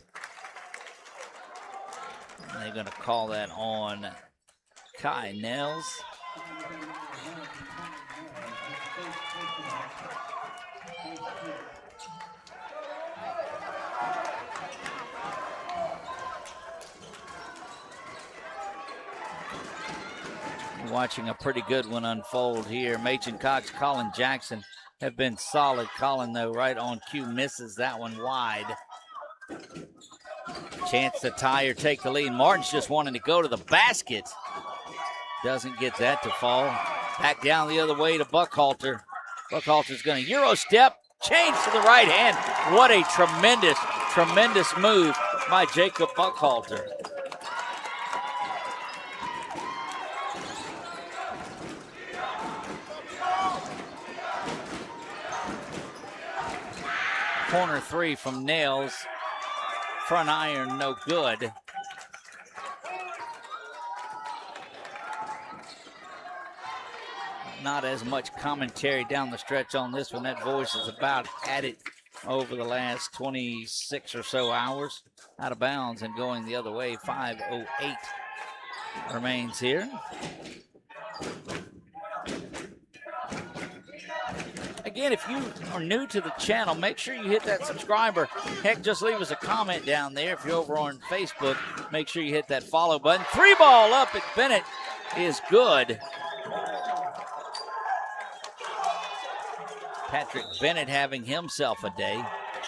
Speaker 2: They're going to call that on Kai Nels. Watching a pretty good one unfold here. Machen Cox, Colin Jackson have been solid. Colin, though, right on cue, misses that one wide. Chance to tie or take the lead. Martin's just wanting to go to the basket. Doesn't get that to fall. Back down the other way to Buckhalter. Buckhalter's going to Euro step. Change to the right hand. What a tremendous, tremendous move by Jacob Buckhalter. Corner three from Nails. Front iron, no good. Not as much commentary down the stretch on this one. That voice is about had it over the last 26 or so hours. Out of bounds and going the other way. 5:08 remains here. Again, if you are new to the channel, make sure you hit that subscriber. Heck, just leave us a comment down there. If you're over on Facebook, make sure you hit that follow button. Three ball up at Bennett is good. Patrick Bennett having himself a day,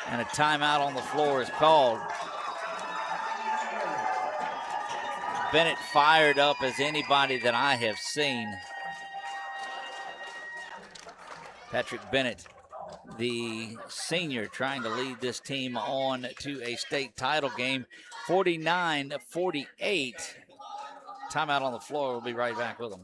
Speaker 2: and a timeout on the floor is called. Bennett fired up as anybody that I have seen. Patrick Bennett, the senior, trying to lead this team on to a state title game. 49-48. Timeout on the floor. We'll be right back with them.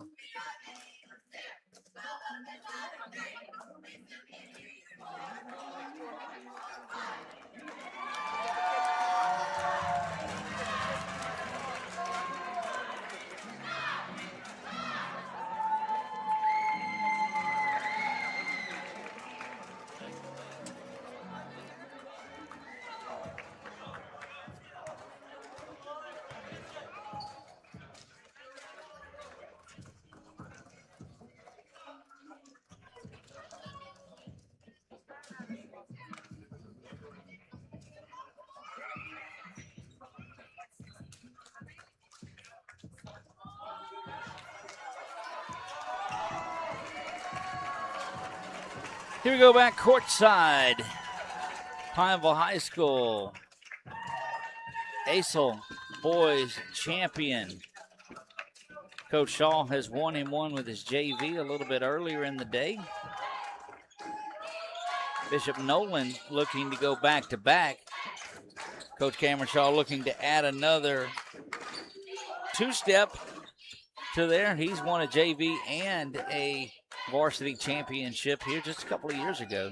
Speaker 2: Here we go back courtside. Pineville High School. ACEL boys champion. Coach Shaw has won him one with his JV a little bit earlier in the day. Bishop Noland looking to go back-to-back. Coach Cameron Shaw looking to add another two-step to there. He's won a JV and a varsity championship here just a couple of years ago.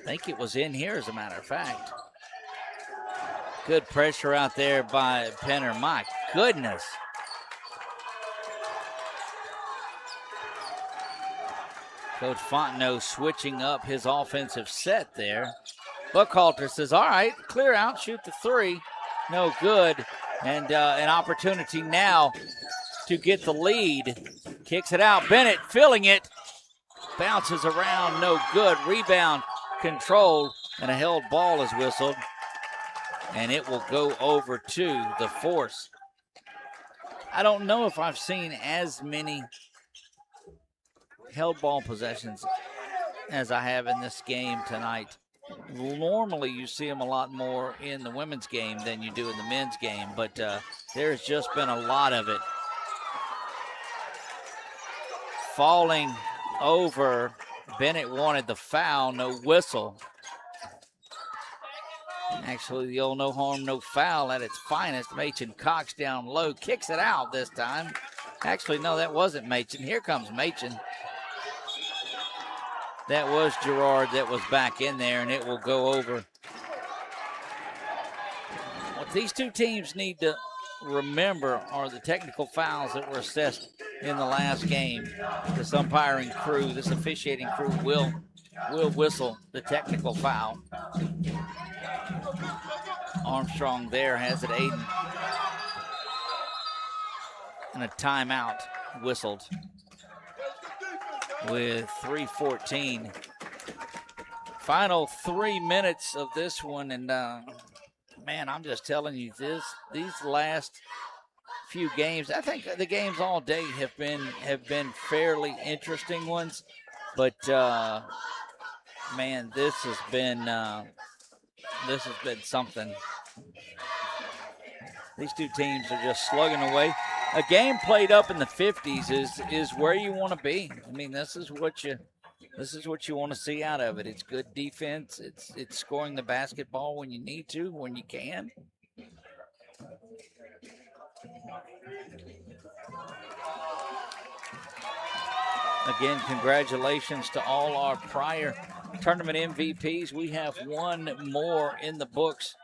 Speaker 2: I think it was in here, as a matter of fact. Good pressure out there by Penner. My goodness. Coach Fontenot switching up his offensive set there. Buckhalter says, all right, clear out, shoot the three. No good. And an opportunity now to get the lead. Kicks it out. Bennett filling it. Bounces around, no good. Rebound controlled, and a held ball is whistled. And it will go over to the Force. I don't know if I've seen as many held ball possessions as I have in this game tonight. Normally you see them a lot more in the women's game than you do in the men's game, but there's just been a lot of it. Falling over, Bennett wanted the foul, no whistle. Actually, the old no harm, no foul at its finest. Machen Cox down low, kicks it out this time. Actually, no, that wasn't Machen. Here comes Machen. That was Gerard that was back in there, and it will go over. What these two teams need to remember are the technical fouls that were assessed in the last game. This umpiring crew, this officiating crew will whistle the technical foul. Armstrong there has it, Aiden. And a timeout whistled with 3:14. Final 3 minutes of this one, and man, I'm just telling you, these last few games, I think the games all day have been fairly interesting ones, but man, this has been something. These two teams are just slugging away. A game played up in the 50s is where you want to be. I mean, this is what you want to see out of it. It's good defense. It's scoring the basketball when you need to, when you can. Again, congratulations to all our prior tournament MVPs. We have one more in the books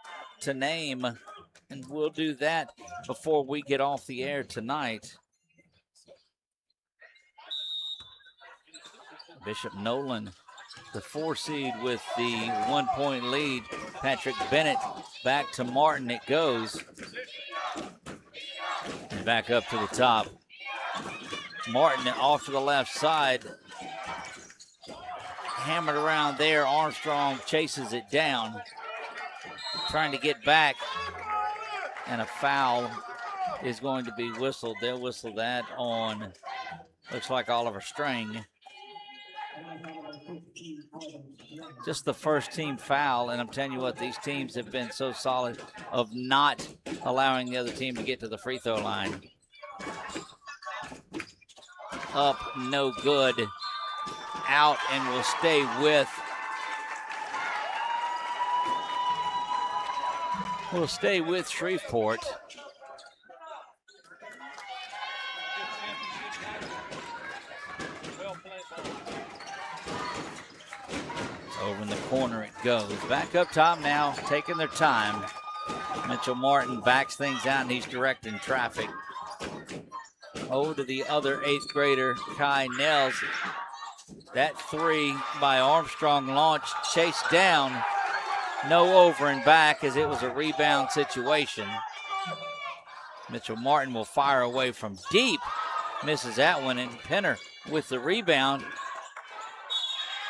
Speaker 2: to name, and we'll do that before we get off the air tonight. Bishop Noland, the 4 seed with the 1 point lead. Patrick Bennett back to Martin it goes. And back up to the top. Martin off to the left side. Hammered around there. Armstrong chases it down. Trying to get back. And a foul is going to be whistled. They'll whistle that on, looks like Oliver String. Just the first team foul, and I'm telling you what, these teams have been so solid of not allowing the other team to get to the free throw line. Up, no good. Out, and will stay with. We'll stay with Shreveport. Over in the corner it goes. Back up top now, taking their time. Mitchell Martin backs things out, and he's directing traffic. Over to the other 8th grader, Kai Nels. That 3 by Armstrong launched, chased down. No over and back, as it was a rebound situation. Mitchell Martin will fire away from deep. Misses that one, and Penner with the rebound.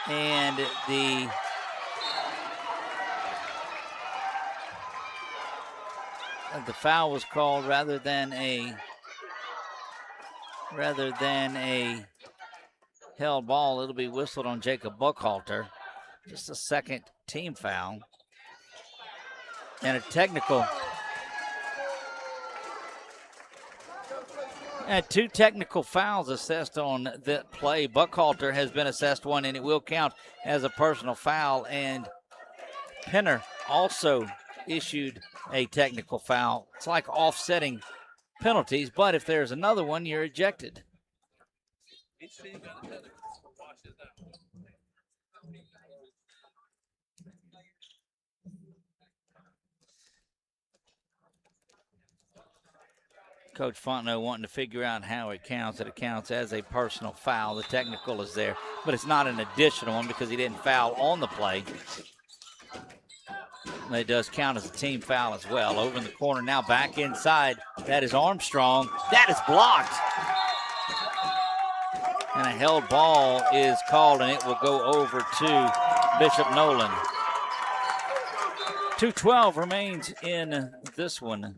Speaker 2: And the foul was called rather than a held ball. It'll be whistled on Jacob Buckhalter. Just a second team foul. And a technical. And 2 technical fouls assessed on that play. Buckhalter has been assessed one, and it will count as a personal foul. And Penner also issued a technical foul. It's like offsetting penalties, but if there's another one, you're ejected.
Speaker 3: Each team got a technical. Watch this now.
Speaker 2: Coach Fontenot wanting to figure out how it counts. That it counts as a personal foul. The technical is there, but it's not an additional one because he didn't foul on the play. It does count as a team foul as well. Over in the corner now, back inside. That is Armstrong. That is blocked. And a held ball is called, and it will go over to Bishop Noland. 2:12 remains in this one.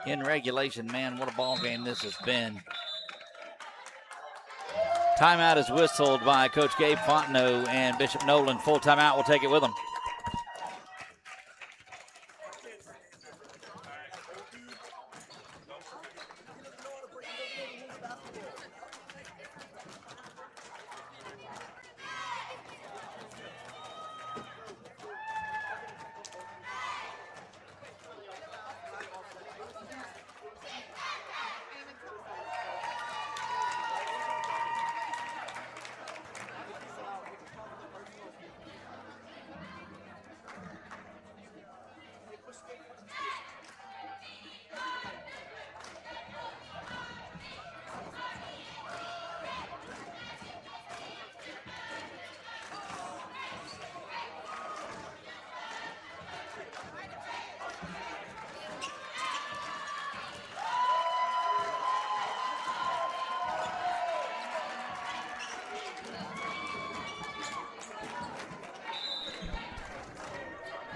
Speaker 2: In regulation, man, what a ball game this has been. Timeout is whistled by Coach Gabe Fontenot, and Bishop Noland. Full timeout, we'll take it with him.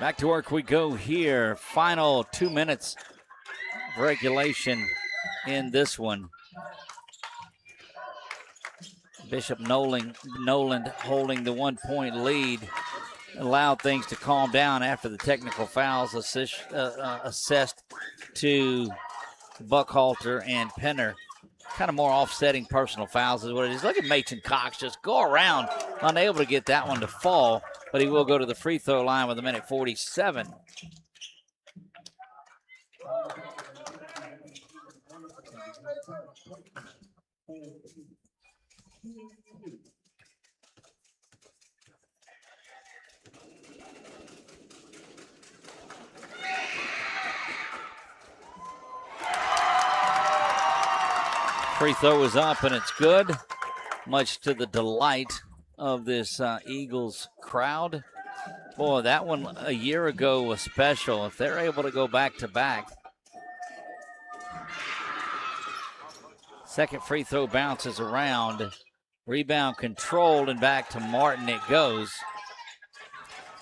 Speaker 2: Back to work we go here. Final 2 minutes of regulation in this one. Bishop Noland holding the 1-point lead. Allowed things to calm down after the technical fouls assessed to Buckhalter and Penner. Kind of more offsetting personal fouls is what it is. Look at Mason Cox just go around, unable to get that one to fall, but he will go to the free throw line with 1:47. Free throw is up and it's good, much to the delight of this Eagles crowd. Boy, that one a year ago was special. If they're able to go back-to-back. Second free throw bounces around. Rebound controlled and back to Martin it goes.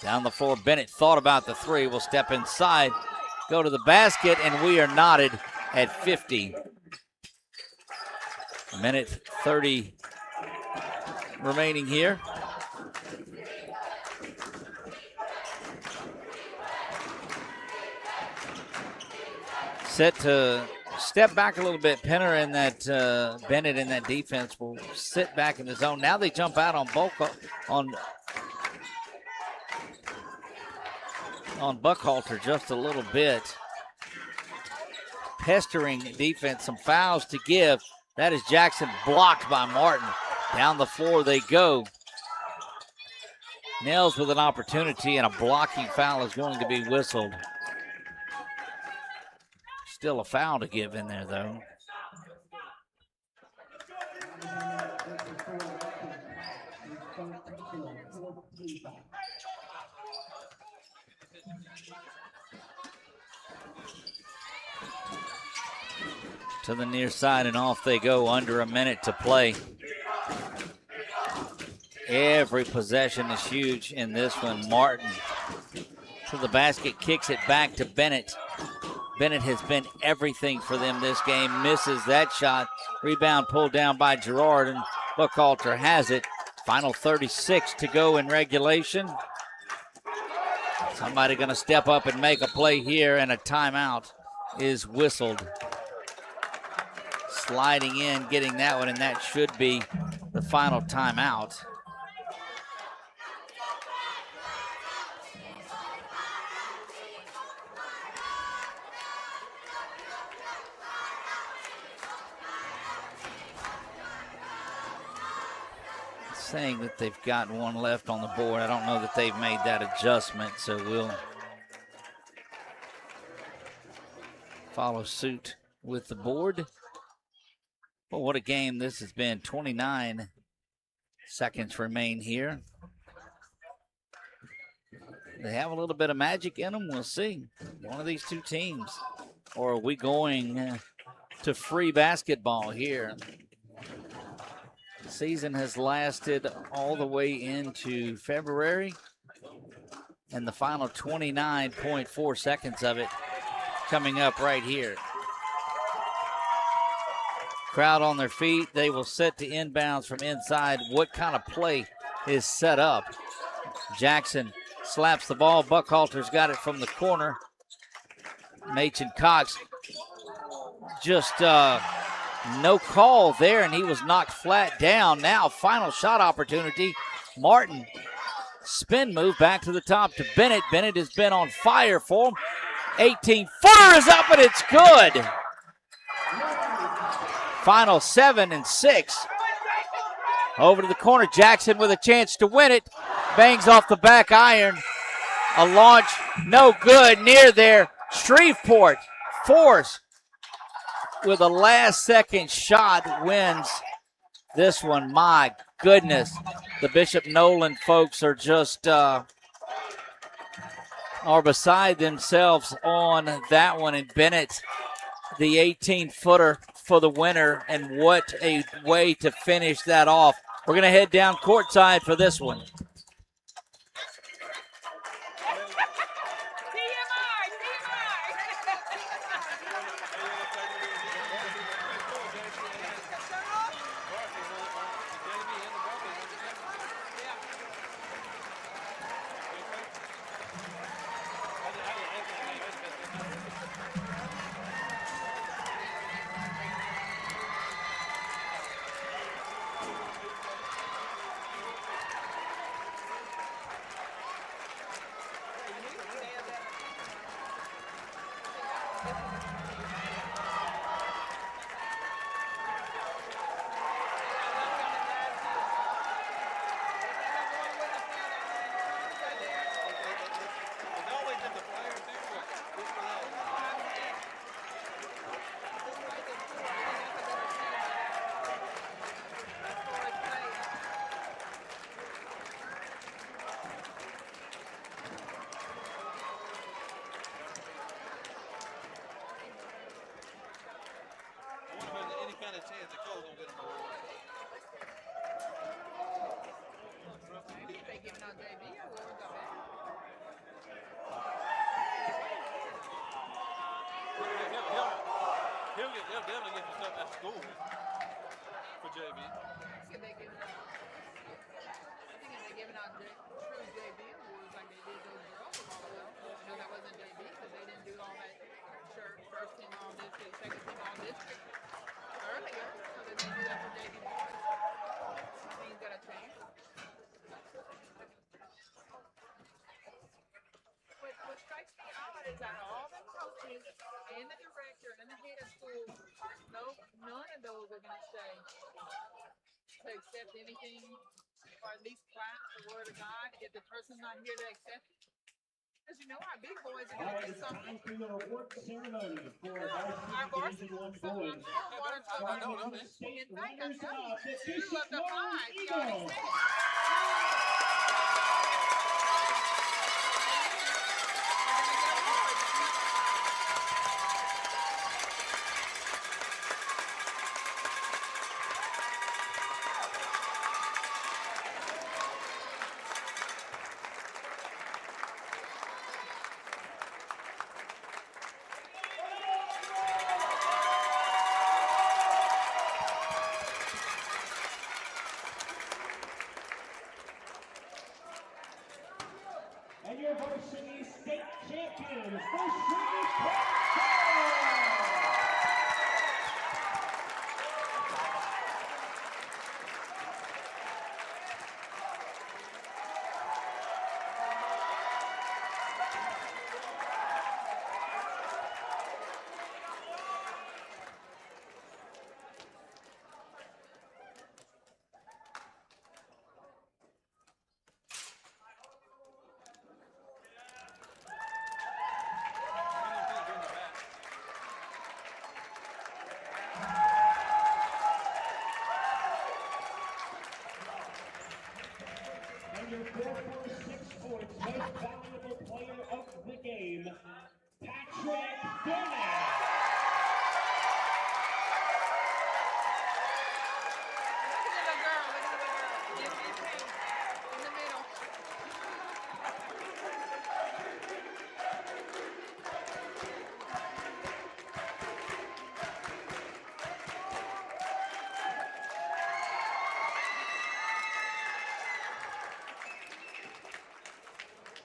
Speaker 2: Down the floor, Bennett thought about the three. Will step inside, go to the basket, and we are knotted at 50. Minute 30 remaining here. Set to step back a little bit. Penner and that Bennett in that defense will sit back in the zone. Now they jump out on Buckhalter just a little bit. Pestering defense, some fouls to give. That is Jackson blocked by Martin. Down the floor they go. Nels with an opportunity, and a blocking foul is going to be whistled. Still a foul to give in there, though. To the near side, and off they go. Under a minute to play. Every possession is huge in this one. Martin to the basket, kicks it back to Bennett. Bennett has been everything for them this game. Misses that shot. Rebound pulled down by Girard, and Buckhalter has it. Final 36 to go in regulation. Somebody going to step up and make a play here, and a timeout is whistled. Sliding in, getting that one, and that should be the final timeout. Saying that they've got one left on the board. I don't know that they've made that adjustment, so we'll follow suit with the board. But what a game this has been. 29 seconds remain here. They have a little bit of magic in them. We'll see. One of these two teams. Or are we going to free basketball here? The season has lasted all the way into February, and the final 29.4 seconds of it coming up right here. Crowd on their feet. They will set to inbounds from inside. What kind of play is set up? Jackson slaps the ball. Buckhalter's got it from the corner. Machen Cox just no call there, and he was knocked flat down. Now final shot opportunity. Martin, spin move back to the top to Bennett. Bennett has been on fire for him. 18-footer is up, and it's good. Final 7 and 6. Over to the corner. Jackson with a chance to win it. Bangs off the back iron. A launch, no good. Near there. Shreveport force with a last-second shot wins this one. My goodness. The Bishop Noland folks are just are beside themselves on that one. And Bennett, the 18-footer for the winner. And what a way to finish that off. We're going to head down courtside for this one.
Speaker 3: They'll definitely get some stuff at school for JV.
Speaker 4: I think if they giving out true JV awards like they did those girls a while ago. I know that wasn't JV because they didn't do all that first team all district, second team all district earlier. So they didn't do that for JV boys. Things gotta change. What strikes me odd is that all the coaches and the director and the head of school, none of those are going to say to accept anything, or at least clap the word of God if the person's not here to accept it. Because you know our big boys are going to do something.
Speaker 1: Time for the award ceremony for
Speaker 4: Our varsity
Speaker 1: Division I
Speaker 4: so
Speaker 1: boys.
Speaker 4: in fact, I tell you, you love the prize. You already said it.
Speaker 1: your varsity state champions, the Shreveport. And your 446 Sports most valuable player of the game, Patrick Bennett.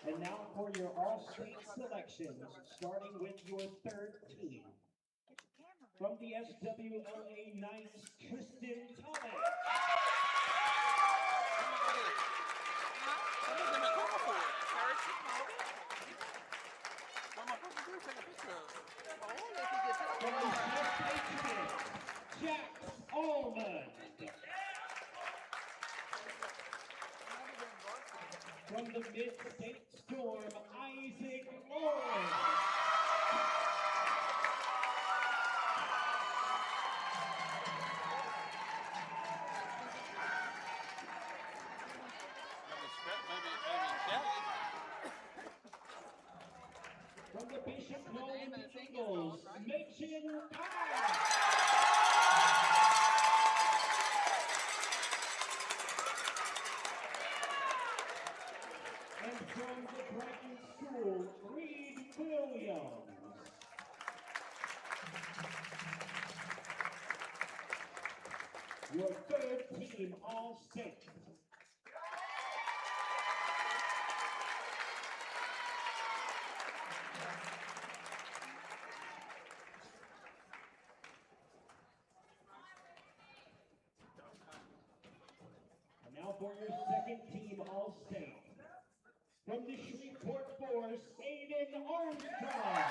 Speaker 1: And now for your all-state selections, starting with your third team. From the SWLA Knights, Tristan Thomas. From the Smith Patriots, Jax Allman. From the Mid-State Storm, Isaac Lloyd. From the Bishop Noland Eagles, Machen Kyle. And from the Brighton School, Reed Williams. Your third team all-state. And now for your second team all-state. From the Shreveport Force, Aiden Armstrong.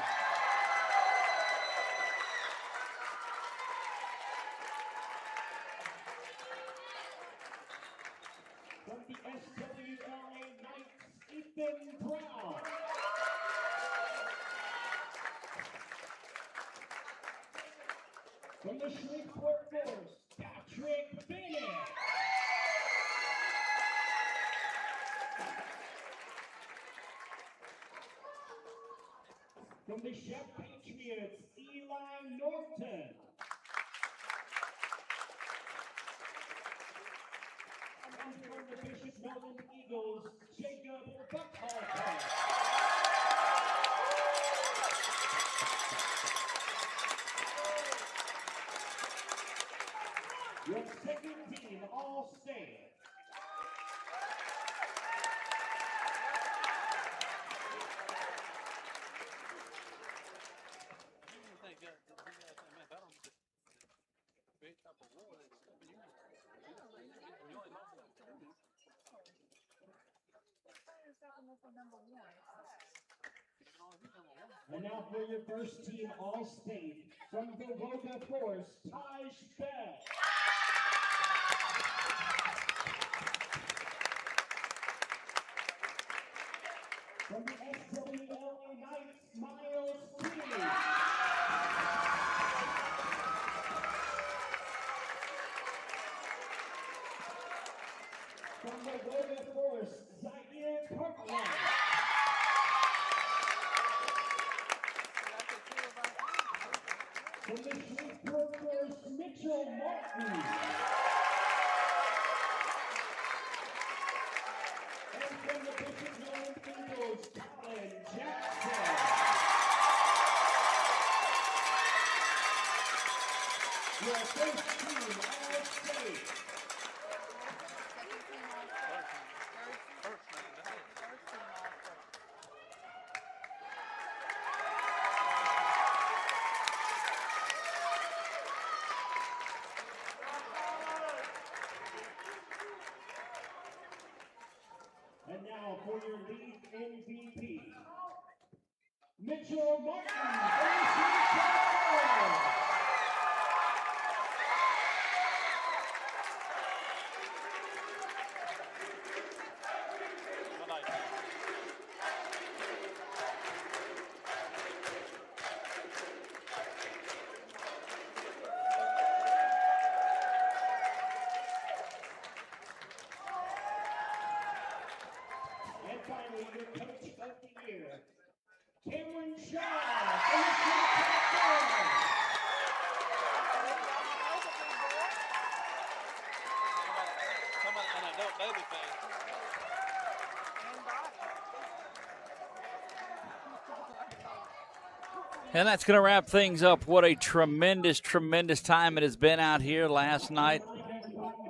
Speaker 1: From the SWLA Knights, Ethan Brown. From the Shreveport Force, Patrick Bennett. From the Chef Patriots, Eli Norton. And from the Bishop Noland Eagles, Jacob Buckhalter. Your second team all-state. And now for your first team all-state, from the Roga Force, Taj Bell. From the SWLA Knights, Miles Tierney. From the Roga Force, Zaire Parkland. From the Shreveport Force, Mitchell Martin. And from the Bishop Noland Eagles, Colin Jackson. Your first team all-state. now for your league MVP. Mitchell Martin, AC And finally, your coach of the year, Cameron Shaw, AC
Speaker 3: Somebody on that Note Daily thing.
Speaker 2: And that's going to wrap things up. What a tremendous, tremendous time it has been out here last night.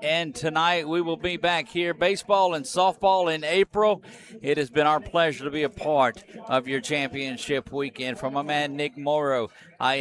Speaker 2: And tonight we will be back here, baseball and softball in April. It has been our pleasure to be a part of your championship weekend. From my man Nick Morrow, I am